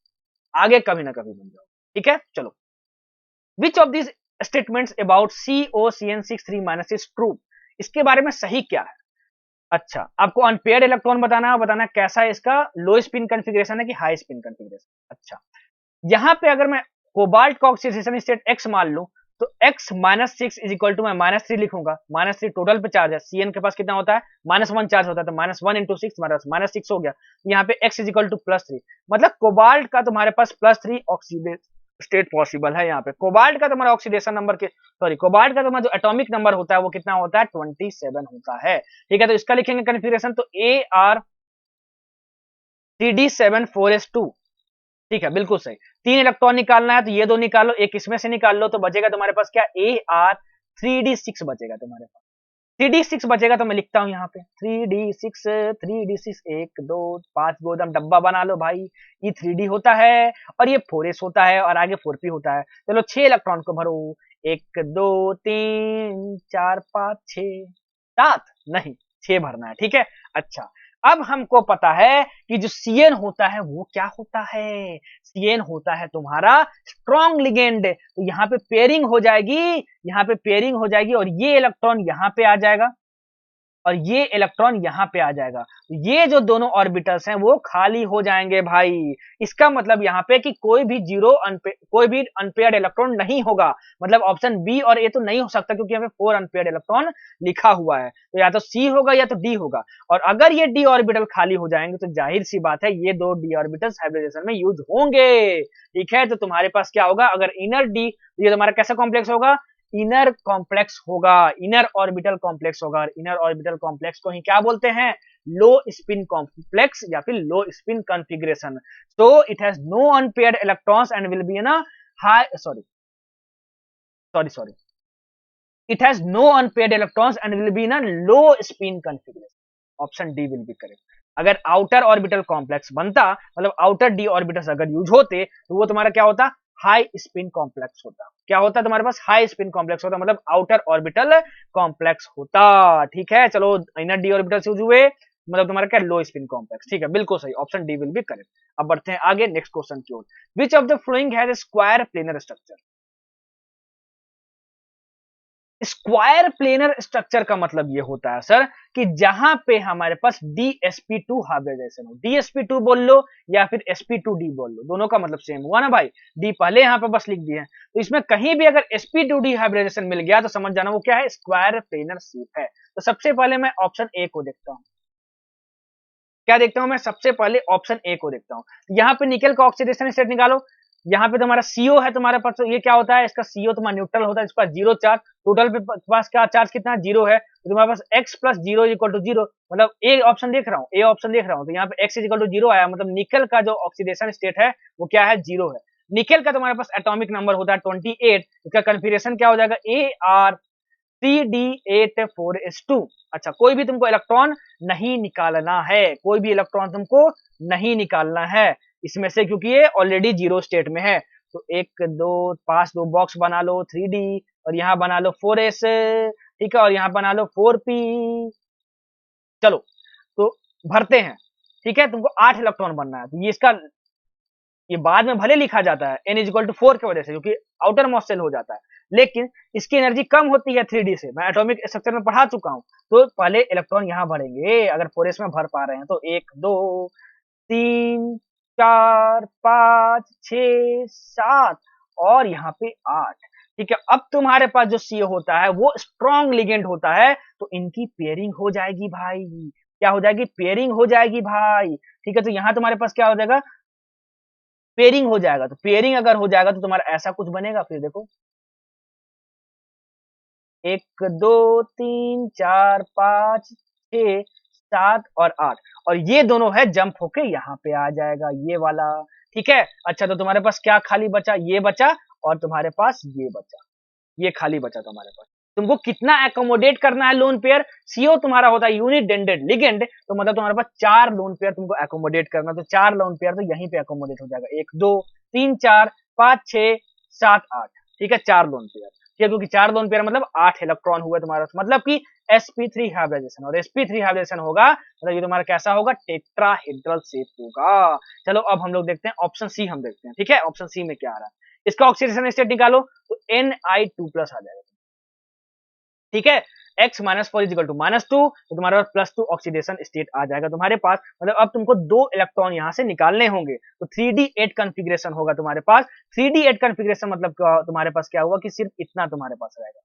आगे कभी ना कभी बन जाओगे, ठीक है। चलो, which of this statements about COCN63- is true, इसके बारे में सही क्या है। अच्छा, आपको अनपेयर्ड इलेक्ट्रॉन बताना है, बताना कैसा है इसका लो स्पिन कॉन्फ़िगरेशन है कि हाई स्पिन कॉन्फ़िगरेशन। अच्छा, यहां पे अगर मैं कोबाल्ट का ऑक्सीडेशन स्टेट X मान लूं तो X-6 इज इक्वल टू मैं -3 लिखूंगा, -3 टोटल पे चार्ज है, Cn के पास कितना होता है, -1 चार्ज होता है, तो -1 × 6 -6 हो गया, यहाँ पे X इज इक्वल टू +3, मतलब कोबाल्ट का तुम्हारे पास +3 ऑक्सीडेशन स्टेट पॉसिबल है। यहाँ पे कोबाल्ट का तुम्हारा ऑक्सीडेशन नंबर के सॉरी कोबाल्ट का तुम्हारा जो एटॉमिक नंबर होता है वो कितना होता है, 27 होता है, ठीक है। तो इसका लिखेंगे कॉन्फ़िगरेशन, तो Ar3D7 4s2, ठीक है, बिल्कुल सही। 3 इलेक्ट्रॉन निकालना है तो ये 2 निकालो, एक इसमें से निकाल लो, तो बचेगा तुम्हारे पास क्या, Ar3D6 बचेगा तुम्हारे पास, 3D6 बचेगा, तो मैं लिखता हूं यहाँ पे 3D6, 1 2 5 गोदम डब्बा बना लो भाई, ये 3D होता है और ये 4s होता है और आगे 4p होता है। चलो 6 इलेक्ट्रॉन को भरो, 1 2 3 4 5 6 7, नहीं 6 भरना है, ठीक है। अच्छा, अब हमको पता है कि जो Cn होता है वो क्या होता है, Cn होता है तुम्हारा स्ट्रॉन्ग लिगेंड, तो यहाँ पे पेयरिंग हो जाएगी, यहाँ पे पेयरिंग हो जाएगी और ये इलेक्ट्रॉन यहाँ पे आ जाएगा और ये इलेक्ट्रॉन यहाँ पे आ जाएगा, ये जो दोनों ऑर्बिटल्स हैं वो खाली हो जाएंगे भाई। इसका मतलब यहाँ पे कि कोई भी अनपेयर्ड इलेक्ट्रॉन नहीं होगा, मतलब ऑप्शन बी और ए तो नहीं हो सकता क्योंकि यहाँ पे 4 अनपेयर्ड इलेक्ट्रॉन लिखा हुआ है, तो या तो सी होगा या तो डी होगा, और अगर ये डी ऑर्बिटल खाली हो जाएंगे तो जाहिर सी बात है ये 2 डी ऑर्बिटल्स हाइब्रिडेशन में यूज होंगे, ठीक है। तो तुम्हारे पास क्या होगा, अगर इनर डी, ये तुम्हारा कैसा कॉम्प्लेक्स होगा, इनर कॉम्प्लेक्स होगा, इनर ऑर्बिटल कॉम्प्लेक्स होगा, इनर ऑर्बिटल कॉम्प्लेक्स को ही क्या बोलते हैं, लो स्पिन कॉम्प्लेक्स या फिर low spin configuration. So it has no unpaired electrons and will be in a high sorry it has no unpaired electrons and will be in a low spin configuration. Option D will be correct. अगर outer orbital complex बनता, मतलब outer D orbitals अगर use होते, तो वो तुम्हारा क्या होता, हाई स्पिन कॉम्प्लेक्स होता। क्या होता तुम्हारे पास, हाई स्पिन कॉम्प्लेक्स होता, मतलब आउटर ऑर्बिटल कॉम्प्लेक्स होता। ठीक है, चलो इनर डी ऑर्बिटल्स यूज हुए, मतलब तुम्हारा क्या, लो स्पिन कॉम्प्लेक्स। ठीक है, बिल्कुल सही, option D will be correct. अब बढ़ते हैं आगे नेक्स्ट क्वेश्चन की ओर। Which of the following has a square planar structure. Square planar structure का मतलब ये होता है सर कि जहां पे हमारे पास DsP2 हाइब्रिडाइजेशन हो, DsP2 बोल लो या फिर sp2d बोल लो, दोनों का मतलब सेम हुआ ना भाई। डी पहले यहां पे बस लिख दिए हैं, तो इसमें कहीं भी अगर sp2d हाइब्रिडाइजेशन मिल गया तो समझ जाना वो क्या है, स्क्वायर प्लेनर शेप है। तो सबसे पहले मैं ऑप्शन ए को देखता हूं। क्या देखता हूं मैं, सबसे पहले ऑप्शन ए को देखता हूं। यहाँ पे निकल का ऑक्सीडेशन स्टेट निकालो। यहाँ पे तुम्हारा सीओ है तुम्हारे पास, तो ये क्या होता है, इसका सीओ तुम्हारा न्यूट्रल होता है, इसका जीरो चार्ज, टोटल पे पास क्या चार्ज कितना जीरो है, तो तुम्हारे पास x plus zero equal to zero, मतलब ए ऑप्शन देख रहा हूँ, ए ऑप्शन देख रहा हूँ, तो यहाँ पे x इक्वल टू जीरो आया, मतलब निकल का जो ऑक्सीडेशन स्टेट है वो क्या है, जीरो है। निकल का तुम्हारे पास एटॉमिक नंबर होता है 28, इसका कन्फिग्रेशन क्या हो जाएगा, AR3D8 4s2। अच्छा, कोई भी तुमको इलेक्ट्रॉन नहीं निकालना है, कोई भी इलेक्ट्रॉन तुमको नहीं निकालना है इसमें से, क्योंकि ये ऑलरेडी जीरो स्टेट में है। तो एक दो पास दो बॉक्स बना लो 3D, और यहाँ बना लो 4s, ठीक है, और यहाँ बना लो 4p। चलो तो भरते हैं, ठीक है, तुमको 8 इलेक्ट्रॉन बनना है, तो ये इसका ये बाद में भले लिखा जाता है n इक्वल टू 4 की वजह से, क्योंकि आउटर मोस्ट सेल हो जाता है, लेकिन इसकी एनर्जी कम होती है 3D से, मैं एटॉमिक स्ट्रक्चर में पढ़ा चुका हूं। तो पहले इलेक्ट्रॉन यहां भरेंगे, अगर 4s में भर पा रहे हैं तो 1 2 3 4 5 6 7 और यहाँ पे 8। ठीक है, अब तुम्हारे पास जो सी होता है वो स्ट्रॉन्ग लिगेंड होता है, तो इनकी पेयरिंग हो जाएगी भाई। क्या हो जाएगी, पेयरिंग हो जाएगी भाई। ठीक है, तो यहाँ तुम्हारे पास क्या हो जाएगा, पेयरिंग हो जाएगा। तो पेयरिंग अगर हो जाएगा तो तुम्हारा ऐसा कुछ बनेगा, फिर देखो 1 2 3 4 5 6 7 और 8, और ये दोनों है जंप होके यहाँ पे आ जाएगा ये वाला। ठीक है, अच्छा तो तुम्हारे पास क्या खाली बचा, ये बचा, और तुम्हारे पास ये बचा, ये खाली बचा तुम्हारे पास। तुमको कितना एकोमोडेट करना है लोन पेयर, सीओ तुम्हारा होता है यूनिट डेंडेड लिगेंड, तो मतलब तुम्हारे पास 4 लोन पेयर तुमको एकोमोडेट करना, तो 4 लोन पेयर तो यहीं पे एकोमोडेट हो जाएगा, 1 2 3 4 5 6 7 8। ठीक है, 4 लोन पेयर, ठीक है, क्योंकि 4 लोन पेयर मतलब 8 इलेक्ट्रॉन हुए तुम्हारे पास, मतलब कि sp3 हाइब्रिडाइजेशन, और sp3 हाइब्रिडाइजेशन होगा मतलब ये तुम्हारा कैसा होगा, टेट्राहेड्रल शेप होगा। चलो अब हम लोग देखते हैं ऑप्शन सी, हम देखते हैं, ठीक है, ऑप्शन सी में क्या आ रहा है, इसका ऑक्सीडेशन स्टेट निकालो, तो Ni2+ आ जाएगा। ठीक है, x माइनस 4 इजिकल टू -2, तो तुम्हारे पास +2 ऑक्सीडेशन स्टेट आ जाएगा तुम्हारे पास। मतलब अब तुमको 2 इलेक्ट्रॉन यहां से निकालने होंगे, तो 3D8 कॉन्फ़िगरेशन होगा तुम्हारे पास। 3D8 कॉन्फ़िगरेशन मतलब तुम्हारे पास क्या हुआ कि सिर्फ इतना तुम्हारे पास रहेगा,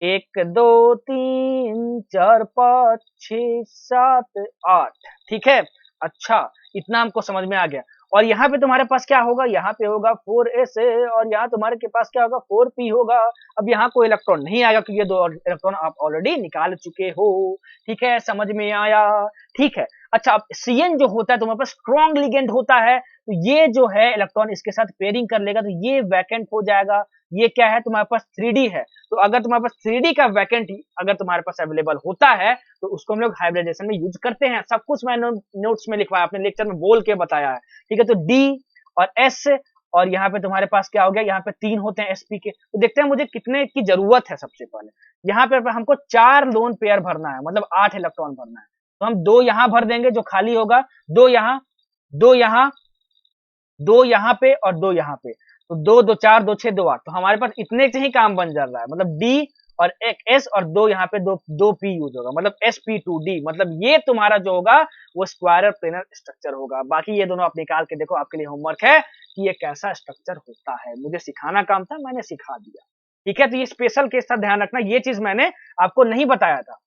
1 2 3 4 5 6 7 8। ठीक है, अच्छा इतना हमको समझ में आ गया। और यहाँ पे तुम्हारे पास क्या होगा, यहाँ पे होगा 4s, और यहाँ तुम्हारे के पास क्या होगा, 4p होगा। अब यहाँ कोई इलेक्ट्रॉन नहीं आएगा क्योंकि ये 2 इलेक्ट्रॉन आप ऑलरेडी निकाल चुके हो। ठीक है, समझ में आया। ठीक है, अच्छा अब Cn जो होता है तुम्हारे पास स्ट्रॉन्ग लिगेंड होता है, तो ये जो है इलेक्ट्रॉन इसके साथ पेयरिंग कर लेगा, तो ये वैकेंट हो जाएगा। ये क्या है, तुम्हारे पास 3D है, तो अगर तुम्हारे पास 3D का वैकेंट अगर तुम्हारे पास अवेलेबल होता है तो उसको हम लोग हाइब्रिडाइजेशन में यूज करते हैं। सब कुछ मैंने नोट्स में लिखवाया, अपने लेक्चर में बोल के बताया है। ठीक है, तो D और S, और यहाँ पे तुम्हारे पास क्या हो गया, यहाँ पे 3 होते हैं sp के। तो देखते हैं मुझे कितने की जरूरत है। सबसे पहले यहाँ पे हमको 4 लोन पेयर भरना है, मतलब 8 इलेक्ट्रॉन भरना है, तो हम 2 यहाँ भर देंगे जो खाली होगा, 2 यहाँ 2 यहाँ 2 यहाँ पे और 2 यहाँ पे, तो 2 2 4 2 6 2 8, तो हमारे पास इतने से ही काम बन जा रहा है। मतलब D और एक S और 2 यहाँ पे 2 P यूज होगा, मतलब sp2d। मतलब ये तुम्हारा जो होगा वो स्क्वायर प्लेनर स्ट्रक्चर होगा। बाकी ये दोनों आप निकाल के देखो, आपके लिए होमवर्क है कि ये कैसा स्ट्रक्चर होता है। मुझे सिखाना काम था, मैंने सिखा दिया। ठीक है, तो ये स्पेशल केस था, ध्यान रखना, ये चीज मैंने आपको नहीं बताया था।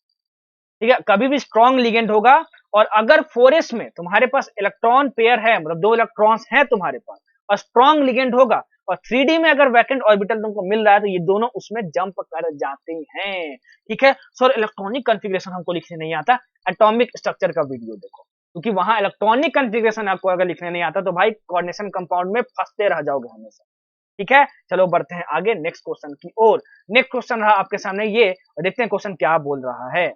ठीक है, कभी भी स्ट्रॉन्ग लिगेंड होगा, और अगर 4s में तुम्हारे पास इलेक्ट्रॉन पेयर है, मतलब 2 इलेक्ट्रॉन्स हैं तुम्हारे पास, और स्ट्रॉन्ग लिगेंड होगा, और 3D में अगर वैकेंट ऑर्बिटल तुमको मिल रहा है तो ये दोनों उसमें जंप कर जाते हैं। ठीक है सर, इलेक्ट्रॉनिक कॉन्फ़िगरेशन हमको लिखने नहीं आता, एटॉमिक स्ट्रक्चर का वीडियो देखो, क्योंकि वहां इलेक्ट्रॉनिक कॉन्फ़िगरेशन आपको अगर लिखने नहीं आता तो भाई कोऑर्डिनेशन कंपाउंड में फंसते रह जाओगे हमेशा। ठीक है, चलो बढ़ते हैं आगे नेक्स्ट क्वेश्चन की ओर। नेक्स्ट क्वेश्चन रहा आपके सामने ये, और देखते हैं क्वेश्चन क्या बोल रहा है।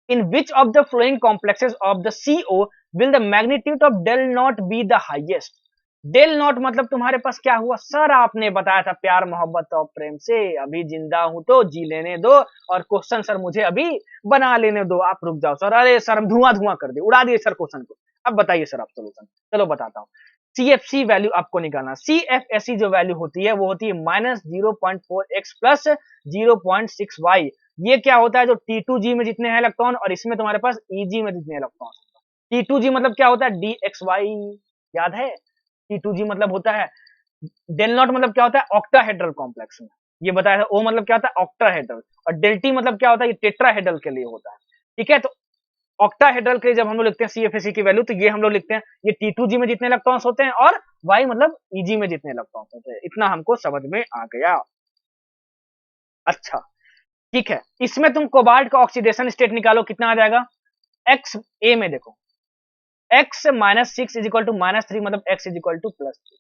In which of the following complexes of the CO will the magnitude of del nought be the highest. Del nought मतलब तुम्हारे पास क्या हुआ सर, आपने बताया था प्यार मोहब्बत और प्रेम से, अभी जिंदा हूं तो जी लेने दो, और क्वेश्चन सर मुझे अभी बना लेने दो, आप रुक जाओ सर। अरे सर हम धुआं धुआं कर दिए, उड़ा दिए सर क्वेश्चन को। अब बताइए सर आप सोल्यूशन। चलो बताता हूँ। CFC वैल्यू आपको निकालना। CFSE जो वैल्यू होती है वो होती है -0.4x प्लस 0.6y। ये क्या होता है, जो T2G में जितने हैं इलेक्ट्रॉन और इसमें तुम्हारे पास EG में जितने इलेक्ट्रॉन। T2G मतलब क्या होता है, DXY, याद है। T2G मतलब होता है, डेल नॉट मतलब क्या होता है, ऑक्टाहेड्रल कॉम्प्लेक्स में, ये बताया था। O मतलब क्या होता है, ऑक्टाहेड्रल, और डेल T मतलब क्या होता है, ये टेट्राहेड्रल के लिए होता है। ठीक है, तो ऑक्टाहेड्रल के लिए जब हम लोग लिखते हैं CFSE की वैल्यू, तो ये हम लोग लिखते हैं ये T2G में जितने इलेक्ट्रॉन्स होते हैं और Y मतलब EG में जितने इलेक्ट्रॉन्स होते हैं। इतना हमको समझ में आ गया। अच्छा ठीक है, इसमें तुम कोबाल्ट का ऑक्सीडेशन स्टेट निकालो, कितना आ जाएगा। एक्स ए में देखो, x -6 इज इक्वल टू -3 मतलब x इज इक्वल टू +3।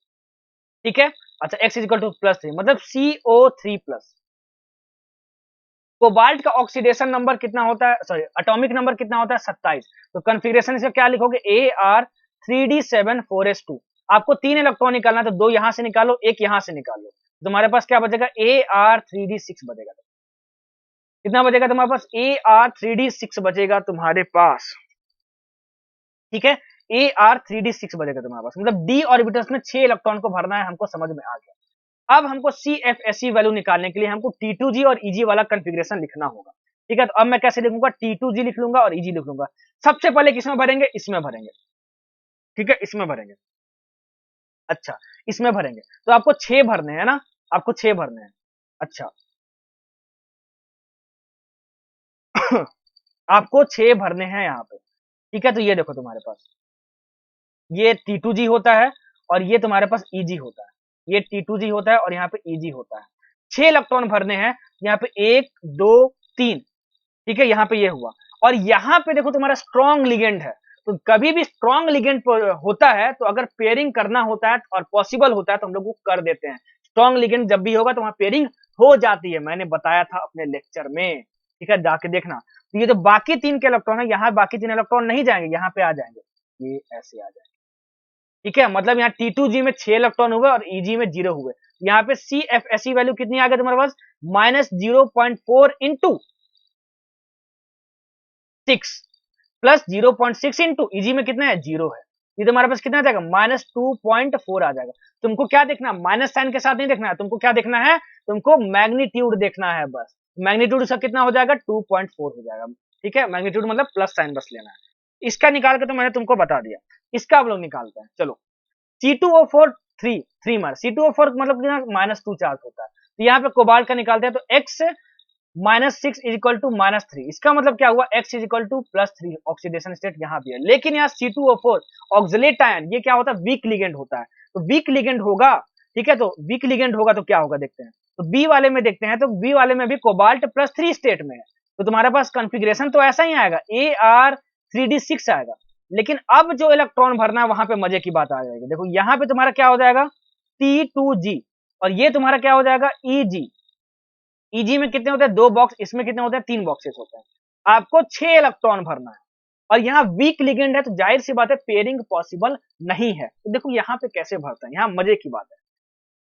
ठीक है, अच्छा x इज इक्वल टू +3 मतलब CO3+। कोबाल्ट का ऑक्सीडेशन नंबर कितना होता है, सॉरी एटॉमिक नंबर कितना होता है, 27। तो कॉन्फ़िगरेशन इसका क्या लिखोगे, AR3D7 4s2। आपको 3 इलेक्ट्रॉन निकालना है, तो 2 यहां से निकालो, एक यहां से निकालो, तुम्हारे पास क्या बचेगा, AR3D6 बचेगा। कितना बचेगा तुम्हारे पास, AR3D6 बचेगा तुम्हारे पास। ठीक है, AR3D6 बचेगा तुम्हारे पास, मतलब D ऑर्बिटल्स में 6 इलेक्ट्रॉन को भरना है, हमको समझ में आ गया। अब हमको CFSE वैल्यू निकालने के लिए हमको T2G और EG वाला कॉन्फ़िगरेशन लिखना होगा। ठीक है, तो अब मैं कैसे लिखूंगा, T2G लिख लूंगा और EG लिख लूंगा। सबसे पहले किसमें भरेंगे, इसमें भरेंगे। ठीक है, इसमें भरेंगे। अच्छा, इसमें भरेंगे तो आपको 6 भरने हैं ना, आपको 6 भरने हैं। अच्छा आपको 6 भरने हैं यहाँ पे। ठीक है, तो ये देखो तुम्हारे पास ये T2G होता है और ये तुम्हारे पास EG होता है, ये T2G होता है और यहाँ पे EG होता है। 6 इलेक्ट्रॉन भरने हैं, यहाँ पे 1 2 3। ठीक है, यहाँ पे ये हुआ, और यहाँ पे देखो तुम्हारा स्ट्रॉन्ग लिगेंड है। तो कभी भी स्ट्रॉन्ग लिगेंड होता है तो अगर पेयरिंग करना होता है और पॉसिबल होता है तो हम लोग वो कर देते हैं। स्ट्रॉन्ग लिगेंड जब भी होगा तो वहां पेयरिंग हो जाती है, मैंने बताया था अपने लेक्चर में। ठीक है, जाके देखना। तो ये जो बाकी 3 के इलेक्ट्रॉन है, यहाँ बाकी 3 इलेक्ट्रॉन नहीं जाएंगे, यहाँ पे आ जाएंगे, ये ऐसे आ जाएंगे। ठीक है, मतलब यहाँ T2G में 6 इलेक्ट्रॉन हुए और EG में 0 हुए। यहाँ पे CFSE वैल्यू कितनी आ गई तुम्हारे पास, -0.4 इंटू 6 प्लस 0.6 इंटू EG में कितना है, 0 है। ये तुम्हारे पास कितना आ जाएगा, -2.4 आ जाएगा। तुमको क्या देखना, माइनस साइन के साथ नहीं देखना है, तुमको क्या देखना है, तुमको मैग्नीट्यूड देखना है बस। मैग्नीट्यूड इसका कितना हो जाएगा, 2.4 हो जाएगा। ठीक है, मैग्नीट्यूड मतलब प्लस साइन बस लेना है। इसका निकाल के तो मैंने तुमको बता दिया, इसका हम लोग निकालते हैं। चलो C2O4 3 मार, C2O4 मतलब -2 चार्ज होता है, तो यहाँ पे कोबाल्ट का निकालते हैं, तो x -6 इज इक्वल टू -3। इसका मतलब क्या हुआ, x is equal to +3, oxidation state यहाँ भी है। लेकिन यहाँ C2O4 ऑक्सलेट आयन, ये क्या होता है, वीक लिगेंड होता है, तो वीक लिगेंड होगा। ठीक है, तो वीक लिगेंड होगा तो क्या होगा देखते हैं। तो बी वाले में देखते हैं, तो बी वाले में भी कोबाल्ट +3 स्टेट में है, तो तुम्हारे पास कॉन्फ़िगरेशन तो ऐसा ही आएगा, AR3D6 आएगा। लेकिन अब जो इलेक्ट्रॉन भरना है वहां पे मजे की बात आ जाएगी। देखो यहाँ पे तुम्हारा क्या हो जाएगा, T2G, और ये तुम्हारा क्या हो जाएगा, EG। EG में कितने होते हैं, 2 बॉक्स, इसमें कितने होते हैं, 3 बॉक्सेस होते हैं। आपको 6 इलेक्ट्रॉन भरना है, और यहाँ वीक लिगेंड है, तो जाहिर सी बात है पेयरिंग पॉसिबल नहीं है। तो देखो यहाँ पे कैसे भरते हैं, यहाँ मजे की बात है।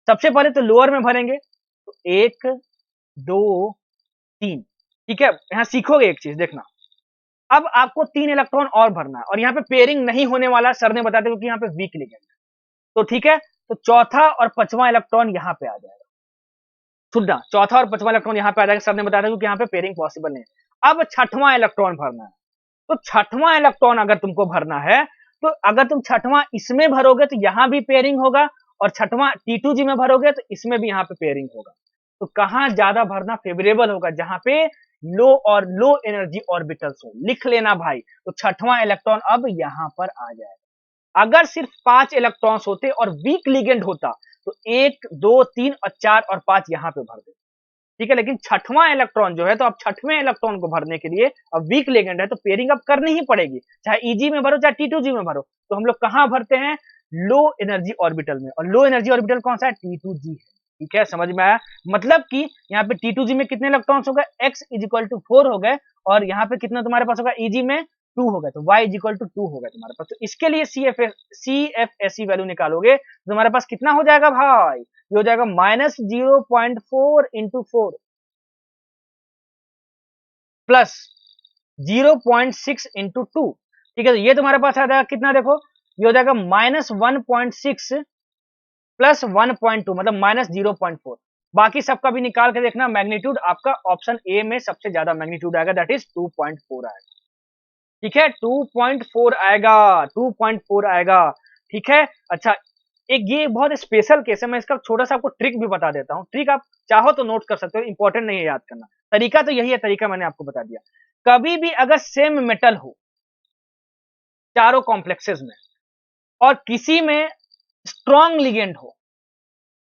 सबसे पहले तो लोअर में भरेंगे, तो 1 2 3। ठीक है, यहाँ सीखोगे एक चीज देखना। अब आपको 3 इलेक्ट्रॉन और भरना है, और यहाँ पे पेयरिंग नहीं होने वाला सर ने बताया, क्योंकि यहाँ पे वीक लिगेंड है। तो ठीक है, तो चौथा और पांचवा इलेक्ट्रॉन यहाँ पे आ जाएगा। सुनना, चौथा और पांचवा इलेक्ट्रॉन यहाँ पे आ जाएगा, सर ने बताया था, क्योंकि यहाँ पे पेयरिंग पॉसिबल नहीं है। अब छठवां इलेक्ट्रॉन भरना है, तो छठवां इलेक्ट्रॉन अगर तुमको भरना है, तो अगर तुम छठवां इसमें भरोगे तो यहाँ भी पेयरिंग होगा, और छठवां T2G में भरोगे तो इसमें भी यहाँ पे पेयरिंग होगा। तो कहां ज्यादा भरना फेवरेबल होगा, जहां पे लो और लो एनर्जी ऑर्बिटल्स हो। लिख लेना भाई, तो छठवां इलेक्ट्रॉन अब यहां पर आ जाएगा। अगर सिर्फ 5 इलेक्ट्रॉन्स होते और वीक लिगेंड होता तो 1 2 3 और 4 और 5 यहाँ पे भर दे, ठीक है। लेकिन छठवां इलेक्ट्रॉन जो है, तो अब छठवें इलेक्ट्रॉन को भरने के लिए अब वीक लिगेंड है तो पेयरिंग अब करनी ही पड़ेगी, चाहे ईजी में भरो चाहे T2G में भरो। तो हम लोग कहां भरते हैं, लो एनर्जी ऑर्बिटल में, और लो एनर्जी ऑर्बिटल कौन सा है, T2G है, ठीक है। समझ में आया, मतलब कि यहाँ पे T2G में कितने इलेक्ट्रॉन्स हो गए, x = 4 हो गए, और यहाँ पे कितना तुम्हारे पास होगा, Eg में 2 हो गए, तो y = 2 हो गए तुम्हारे पास। तो इसके लिए CFSE वैल्यू निकालोगे तो तुम्हारे पास कितना हो जाएगा भाई, ये हो जाएगा -0.4 × 4 प्लस 0.6 × 2, ठीक है। तो ये तुम्हारे पास आ जाएगा कितना, देखो ये हो जाएगा -1.6 प्लस 1.2 मतलब -0.4। बाकी सबका भी निकाल के देखना, मैग्नीट्यूड आपका ऑप्शन ए में सबसे ज्यादा मैग्नीट्यूड आएगा, दैट इज 2.4 आएगा, ठीक है। 2.4 आएगा, 2.4 आएगा, ठीक है। अच्छा, एक ये बहुत स्पेशल केस है, मैं इसका छोटा सा आपको ट्रिक भी बता देता हूँ। ट्रिक आप चाहो तो नोट कर सकते हो, इंपॉर्टेंट नहीं है याद करना, तरीका तो यही है, तरीका मैंने आपको बता दिया। कभी भी अगर सेम मेटल हो चारों कॉम्प्लेक्सेस में और किसी में स्ट्रॉन्ग लिगेंड हो,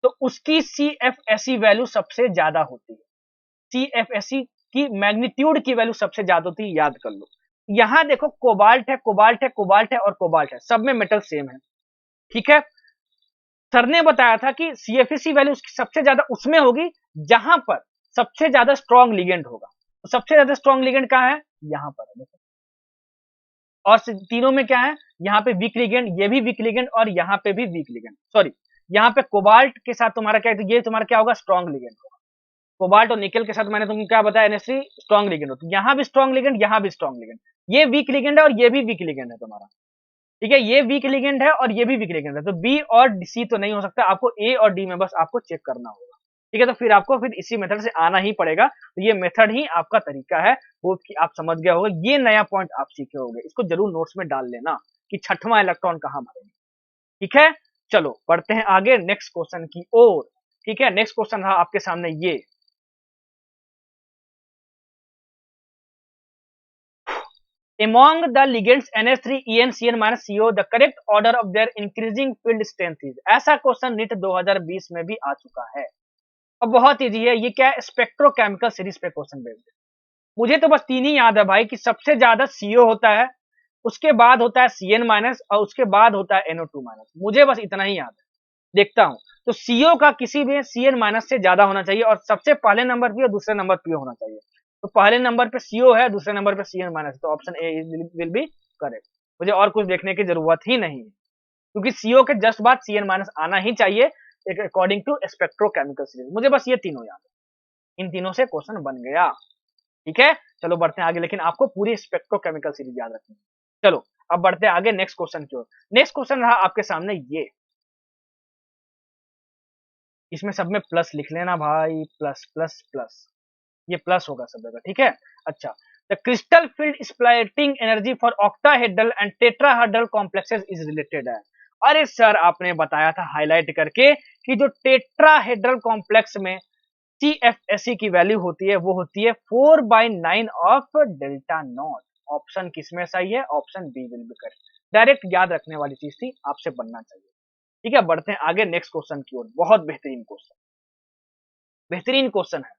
तो उसकी CFSE वैल्यू सबसे ज्यादा होती है, CFSE की मैग्नीट्यूड की वैल्यू सबसे ज्यादा होती है, याद कर लो। यहां देखो कोबाल्ट है, कोबाल्ट है, कोबाल्ट है और कोबाल्ट है, सब में मेटल सेम है, ठीक है। सर ने बताया था कि CFSE वैल्यू सबसे ज्यादा उसमें होगी जहां पर सबसे ज्यादा स्ट्रॉन्ग लिगेंड होगा। तो सबसे ज्यादा स्ट्रॉन्ग लिगेंड कहां है, यहां पर है, देखो। और तीनों में क्या है, यहाँ पे वीक लिगेंड, ये भी वीक लिगेंड, और यहाँ पे भी वीक लिगेंड, सॉरी यहाँ पे कोबाल्ट के साथ तुम्हारा क्या है, ये तुम्हारा क्या होगा, स्ट्रॉन्ग लिगेंड होगा। कोबाल्ट और निकल के साथ मैंने तुमको क्या बताया, NH3 स्ट्रॉन्ग लिगेंड होता है, यहाँ भी स्ट्रॉन्ग लिगेंड, यहाँ भी स्ट्रॉन्ग लिगेंड, ये वीक लिगेंड है और ये भी वीक लिगेंड है तुम्हारा, ठीक है। ये वीक लिगेंड है और ये भी वीक लिगेंड है, तो बी और सी तो नहीं हो सकता, आपको ए और डी में बस आपको चेक करना होगा, ठीक है। तो फिर आपको फिर इसी मेथड से आना ही पड़ेगा, तो ये मेथड ही आपका तरीका है, होप कि आप समझ गए होगे, ये नया पॉइंट आप सीखे होंगे, इसको जरूर नोट्स में डाल लेना कि छठवां इलेक्ट्रॉन कहां भरेंगे, ठीक है। चलो बढ़ते हैं आगे नेक्स्ट क्वेश्चन की ओर, ठीक है। नेक्स्ट क्वेश्चन रहा आपके सामने ये, among the ligands NH3 ENCN-CO the correct order of their increasing field strength is, ऐसा क्वेश्चन नीट 2020 में भी आ चुका है, अब बहुत इजी है, ये क्या है, स्पेक्ट्रोकेमिकल सीरीज पे क्वेश्चन बेस्ड है। मुझे तो बस तीन ही याद है भाई, कि सबसे ज्यादा CO होता है, उसके बाद होता है CN- और उसके बाद होता है NO2-, मुझे बस इतना ही याद है, देखता हूं। तो CO का किसी भी CN- से ज्यादा होना चाहिए, और सबसे पहले नंबर पे और दूसरे नंबर पे होना चाहिए। तो पहले नंबर पे CO है, दूसरे नंबर पे CN-, तो option A will be correct. मुझे और कुछ देखने की जरूरत ही नहीं है, क्योंकि CO के जस्ट बाद CN- आना ही चाहिए अकॉर्डिंग टू स्पेक्ट्रोकेमिकल सीरीज। मुझे बस ये तीनों याद है, इन तीनों से क्वेश्चन बन गया, ठीक है। चलो बढ़ते हैं आगे, लेकिन आपको पूरी स्पेक्ट्रोकेमिकल सीरीज याद रखनी है। चलो अब बढ़ते हैं आगे नेक्स्ट क्वेश्चन की ओर। नेक्स्ट क्वेश्चन रहा आपके सामने ये, इसमें सब में प्लस लिख लेना भाई, प्लस प्लस प्लस, ये प्लस होगा सब जगह, ठीक है। अच्छा, the crystal field splitting energy for octahedral and tetrahedral complexes is related है। अरे सर आपने बताया था हाईलाइट करके कि जो टेट्राहेड्रल कॉम्प्लेक्स में CFSE की वैल्यू होती है वो होती है 4/9 ऑफ डेल्टा नॉट। ऑप्शन किसमें सही है, option B will be correct. Direct याद रखने वाली चीज थी, आपसे बनना चाहिए, ठीक है। बढ़ते हैं आगे नेक्स्ट क्वेश्चन की ओर, बहुत बेहतरीन क्वेश्चन, बेहतरीन क्वेश्चन है,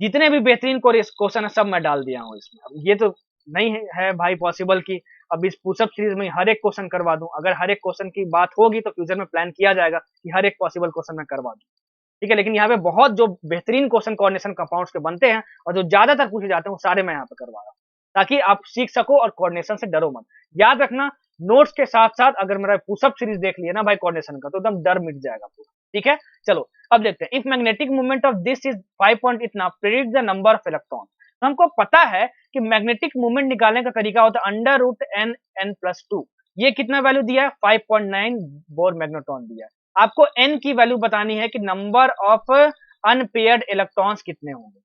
जितने भी बेहतरीन क्वेश्चन है सब मैं डाल दिया हूं इसमें। अब ये तो नहीं है भाई पॉसिबल कि अब इस पुशअप सीरीज में हर एक क्वेश्चन करवा दूं, अगर हर एक क्वेश्चन की बात होगी तो फ्यूचर में प्लान किया जाएगा कि हर एक पॉसिबल क्वेश्चन मैं करवा दूं, ठीक है। लेकिन यहाँ पे बहुत जो बेहतरीन क्वेश्चन कोऑर्डिनेशन कंपाउंड्स के बनते हैं और जो ज्यादातर पूछे जाते हैं वो सारे मैं यहाँ पे करवा रहा हूँ, ताकि आप सीख सको और कोऑर्डिनेशन से डरो मत। याद रखना, नोट्स के साथ साथ अगर मेरा पुशअप सीरीज देख लिया ना भाई कोऑर्डिनेशन का, तो एकदम डर मिट जाएगा पूरा, ठीक है। चलो अब देखते हैं, if magnetic movement of this is 5 point इतना, predict the number of electron. तो हमको पता है कि मैग्नेटिक मूवमेंट निकालने का तरीका होता है √n+2। ये कितना वैल्यू दिया है, 5.9 बोर मैग्नेट्रॉन दिया है। आपको n की वैल्यू बतानी है कि नंबर ऑफ अनपेयर्ड इलेक्ट्रॉन्स कितने होंगे,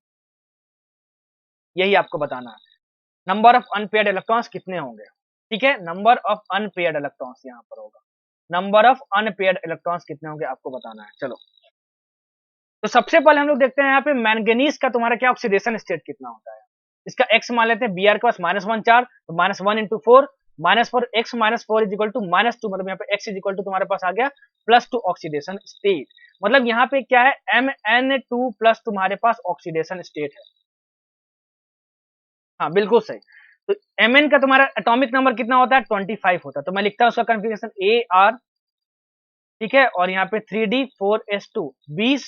यही आपको बताना है, नंबर ऑफ अनपेयर्ड इलेक्ट्रॉन्स कितने होंगे, ठीक है। नंबर ऑफ अनपेयर्ड इलेक्ट्रॉन्स यहाँ पर होगा, नंबर ऑफ अनपेयर्ड इलेक्ट्रॉन्स कितने होंगे आपको बताना है। चलो तो सबसे पहले हम लोग देखते हैं यहाँ पे मैंगनीज का तुम्हारा क्या ऑक्सीडेशन स्टेट कितना होता है। इसका x मान लेते हैं, Br के पास -1 चार्ज, तो -1 × 4 -4 इज इक्वल टू -2, मतलब यहाँ पे x इज इक्वल टू तुम्हारे पास आ गया +2 ऑक्सीडेशन स्टेट। मतलब यहाँ पे क्या है, Mn2 प्लस तुम्हारे पास ऑक्सीडेशन स्टेट है। हाँ बिल्कुल सही। तो Mn का तुम्हारा एटॉमिक नंबर कितना होता है, 25 होता है। तो मैं लिखता हूँ उसका कन्फिग्रेशन AR, ठीक है, और यहाँ पे 3D4S2 20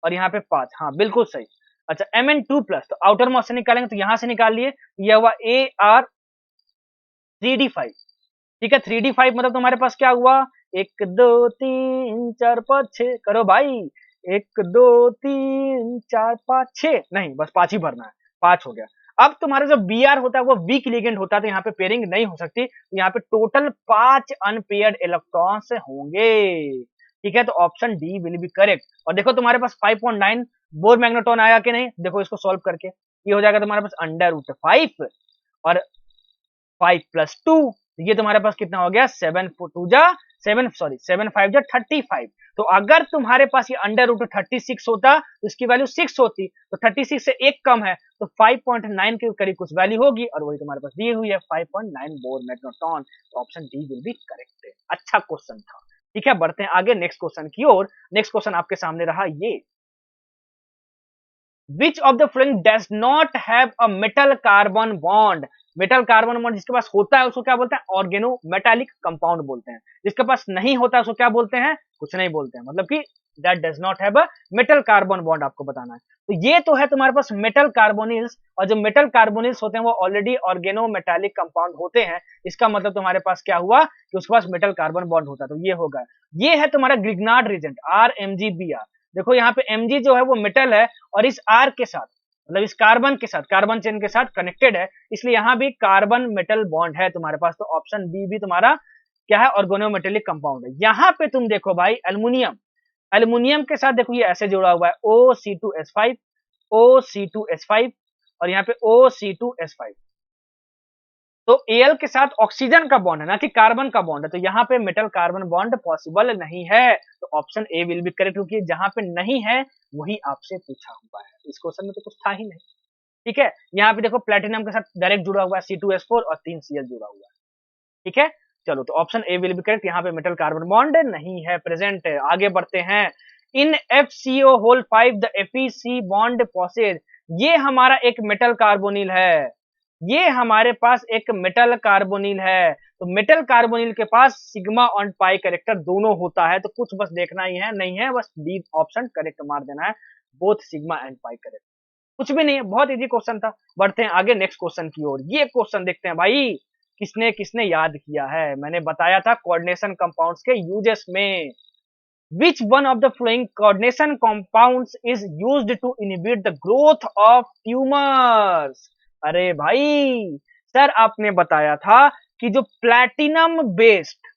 और यहाँ पे 5। हाँ बिल्कुल सही। अच्छा Mn2 प्लस, तो आउटर मोस्ट से निकालेंगे तो यहाँ से निकाल लिए, यह हुआ AR 3D5, ठीक है। 3D5 मतलब तुम्हारे पास क्या हुआ, 1 2 3 4 5 6, करो भाई, 1 2 3 4 5 6, नहीं बस 5 ही भरना है, 5 हो गया। अब तुम्हारा जो Br होता है वो वीक लिगेंड होता है, तो यहाँ पे पेयरिंग नहीं हो सकती, तो यहाँ पे टोटल 5 अनपेयर्ड इलेक्ट्रॉन्स होंगे, ठीक है। तो option D will be correct. और देखो तुम्हारे पास 5.9 बोर मैग्नेट्रॉन आया कि नहीं, देखो इसको सॉल्व करके ये हो जाएगा तुम्हारे पास √5 और 5 + 2, ये तुम्हारे पास कितना हो गया, 7 2 जा 7 सॉरी 7 5 जा 35। तो अगर तुम्हारे पास ये √36 होता तो इसकी वैल्यू 6 होती, तो 36 से एक कम है, तो 5.9 के करीब कुछ वैल्यू होगी, और वही तुम्हारे पास दी हुई है 5.9 बोर मैग्नेट्रॉन। तो option D will be correct. अच्छा क्वेश्चन था, ठीक है। बढ़ते हैं आगे नेक्स्ट क्वेश्चन की ओर। नेक्स्ट क्वेश्चन आपके सामने रहा ये, Which of the following does not have a metal carbon bond? Metal carbon bond जिसके पास होता है उसको क्या बोलते हैं, ऑर्गेनो मेटालिक कंपाउंड बोलते हैं। जिसके पास नहीं होता है उसको क्या बोलते हैं, कुछ नहीं बोलते हैं, मतलब कि that does not have a metal carbon bond, आपको बताना है। तो ये तो है तुम्हारे पास मेटल कार्बोनिल्स, और जो मेटल कार्बोनिल्स होते हैं वो ऑलरेडी ऑर्गेनो मेटालिक कंपाउंड होते हैं। इसका मतलब तुम्हारे पास क्या हुआ कि उसके पास मेटल कार्बन बॉन्ड होता है, तो ये होगा, ये है तुम्हारा ग्रिग्नार्ड रीजेंट RMgBr। देखो यहाँ पे Mg जो है वो मेटल है, और इस R के साथ, मतलब इस कार्बन के साथ, कार्बन चेन के साथ कनेक्टेड है, इसलिए यहाँ भी कार्बन मेटल बॉन्ड है तुम्हारे पास। तो ऑप्शन बी भी तुम्हारा क्या है, ऑर्गेनोमेटेलिक कंपाउंड है। यहाँ पे तुम देखो भाई एल्युमिनियम, एल्युमिनियम के साथ देखो ये ऐसे जुड़ा हुआ है OC2S5 OC2S5 और यहाँ पे OC2S5। तो Al के साथ ऑक्सीजन का बॉन्ड है, ना कि कार्बन का बॉन्ड है, तो यहाँ पे मेटल कार्बन बॉन्ड पॉसिबल नहीं है। तो option A will be correct, क्योंकि जहां पे नहीं है वही आपसे पूछा हुआ है, इस क्वेश्चन में तो कुछ था ही नहीं, ठीक है। यहाँ पे देखो प्लेटिनम के साथ डायरेक्ट जुड़ा हुआ है C2S4 और 3 Cl जुड़ा हुआ है, ठीक है। चलो तो option A will be correct, यहाँ पे मेटल कार्बन बॉन्ड नहीं है, प्रेजेंट है। आगे बढ़ते हैं। इन FCO5 द FeC बॉन्ड पॉसेज, ये हमारा एक मेटल कार्बोनिल है, ये हमारे पास एक मेटल कार्बोनिल है। तो मेटल कार्बोनिल के पास सिग्मा और पाई कैरेक्टर दोनों होता है, तो कुछ बस देखना ही है, नहीं है बस डी ऑप्शन करेक्ट मार देना है, both sigma and pi correct, कुछ भी नहीं है, बहुत इजी क्वेश्चन था। बढ़ते हैं आगे नेक्स्ट क्वेश्चन की ओर। ये क्वेश्चन देखते हैं भाई, किसने किसने याद किया है। मैंने बताया था कोऑर्डिनेशन कंपाउंड्स के यूजेस में, which one of the following coordination compounds is used to inhibit the growth of tumors? अरे भाई सर आपने बताया था कि जो प्लैटिनम बेस्ड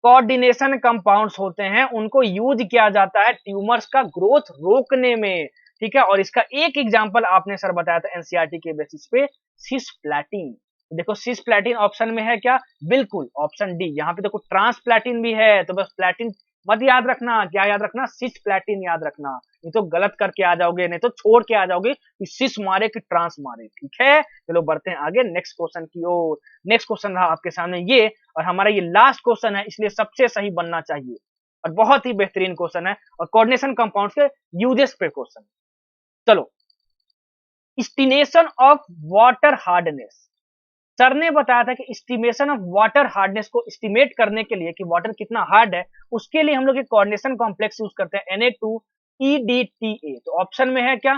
कोऑर्डिनेशन कंपाउंड्स होते हैं उनको यूज किया जाता है ट्यूमर्स का ग्रोथ रोकने में, ठीक है। और इसका एक एग्जांपल आपने सर बताया था एनसीईआरटी के बेसिस पे, सिस्प्लैटिन। देखो सिस्प्लैटिन ऑप्शन में है क्या, बिल्कुल ऑप्शन डी। यहाँ पे देखो ट्रांसप्लैटिन भी है, तो बस प्लैटिन मत याद रखना, क्या याद रखना, सिस्प्लैटिन याद रखना, नहीं तो गलत करके आ जाओगे, नहीं तो छोड़ के आ जाओगे कि सिस मारे कि ट्रांस मारे, ठीक है। चलो बढ़ते हैं आगे नेक्स्ट क्वेश्चन की ओर। नेक्स्ट क्वेश्चन रहा आपके सामने ये, और हमारा ये लास्ट क्वेश्चन है, इसलिए सबसे सही बनना चाहिए, और बहुत ही बेहतरीन क्वेश्चन है, और कोऑर्डिनेशन कंपाउंड्स के यूजेस पे क्वेश्चन। चलो, estimation of water hardness, sir ने बताया था कि एस्टिमेशन ऑफ वाटर हार्डनेस को एस्टिमेट करने के लिए कि वाटर कितना हार्ड है, उसके लिए हम लोग एक कोऑर्डिनेशन कॉम्प्लेक्स यूज करते हैं Na2EDTA। तो ऑप्शन में है क्या,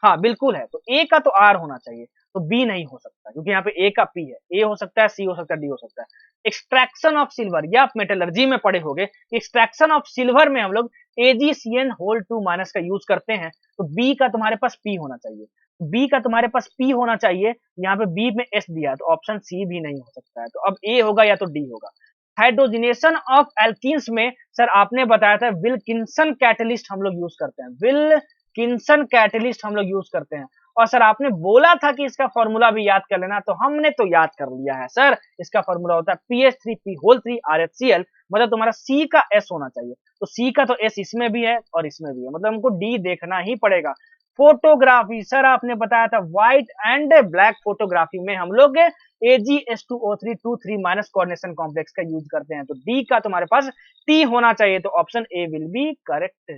हाँ बिल्कुल है, तो ए का तो आर होना चाहिए, तो बी नहीं हो सकता, क्योंकि यहाँ पे ए का पी है, ए हो सकता है, सी हो सकता है, डी हो सकता है। एक्सट्रैक्शन ऑफ सिल्वर, या आप मेटलर्जी में पढ़े होंगे, एक्सट्रैक्शन ऑफ सिल्वर में हम लोग AgCN2- का यूज करते हैं, तो बी का तुम्हारे पास पी होना चाहिए, बी का तुम्हारे पास पी होना चाहिए, यहाँ पे बी में एस दिया है, तो ऑप्शन सी भी नहीं हो सकता है, तो अब ए होगा या तो डी होगा। हाइड्रोजनेशन ऑफ एल्कीन्स में सर आपने बताया था विल्किंसन कैटलिस्ट हम लोग यूज करते हैं, विल्किंसन कैटलिस्ट हम लोग यूज करते हैं, और सर आपने बोला था कि इसका फॉर्मूला भी याद कर लेना, तो हमने तो याद कर लिया है सर। इसका फॉर्मूला होता है PH3P3 RHCl, मतलब तुम्हारा सी का एस होना चाहिए, तो सी का तो एस इसमें भी है और इसमें भी है, मतलब हमको डी देखना ही पड़ेगा। फोटोग्राफी, सर आपने बताया था व्हाइट एंड ब्लैक फोटोग्राफी में हम लोग Ag2O3 माइनस कोऑर्डिनेशन कॉम्प्लेक्स का यूज करते हैं। तो डी का तुम्हारे पास टी होना चाहिए, तो option A will be correct.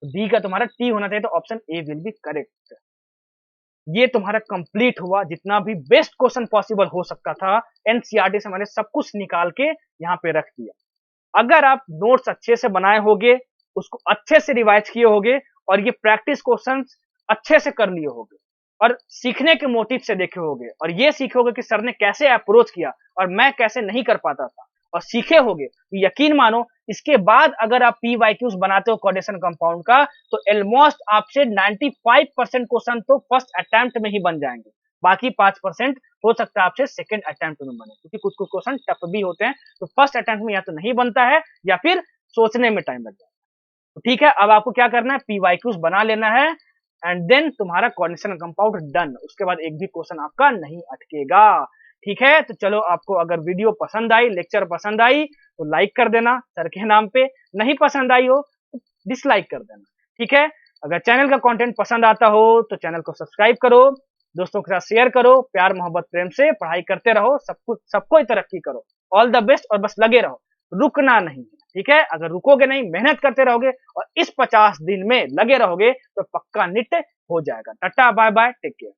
D का तुम्हारा टी होना चाहिए, तो option A will be correct. ये तुम्हारा कंप्लीट हुआ, जितना भी बेस्ट क्वेश्चन पॉसिबल हो सकता था एनसीईआरटी से मैंने सब कुछ निकाल के यहाँ पे रख दिया। अगर आप नोट्स अच्छे से बनाए होगे, उसको अच्छे से रिवाइज किए होगे और ये प्रैक्टिस क्वेश्चंस अच्छे से कर लिए होगे और सीखने के मोटिव से देखे होगे और ये सीखे होगे कि सर ने कैसे अप्रोच किया और मैं कैसे नहीं कर पाता था और सीखे होगे, तो यकीन मानो इसके बाद अगर आप पीवाईक्यूज बनाते हो कोऑर्डिनेशन कंपाउंड का, तो ऑलमोस्ट आपसे 95% क्वेश्चन तो फर्स्ट अटेम्प्ट में ही बन जाएंगे। बाकी 5% हो सकता है आपसे सेकंड अटेम्प्ट में बने, क्योंकि कुछ कुछ क्वेश्चन टफ भी होते हैं, तो फर्स्ट अटेम्प्ट में या तो नहीं बनता है या फिर सोचने में टाइम लग जाता है। तो ठीक है, अब आपको क्या करना है, पीवाईक्यूज बना लेना है एंड देन तुम्हारा कोऑर्डिनेशन कंपाउंड डन। उसके बाद एक भी क्वेश्चन आपका नहीं अटकेगा। ठीक है, तो चलो, आपको अगर वीडियो पसंद आई, लेक्चर पसंद आई, तो लाइक कर देना सर के नाम पे। नहीं पसंद आई हो तो डिसलाइक कर देना। ठीक है, अगर चैनल का कंटेंट पसंद आता हो तो चैनल को सब्सक्राइब करो, दोस्तों के साथ शेयर करो, प्यार मोहब्बत प्रेम से पढ़ाई करते रहो, सबको ही तरक्की करो। ऑल द बेस्ट, और बस लगे रहो, रुकना नहीं। ठीक है, अगर रुकोगे नहीं, मेहनत करते रहोगे और इस 50 दिन में लगे रहोगे तो पक्का निट हो जाएगा। Tata bye bye, take care.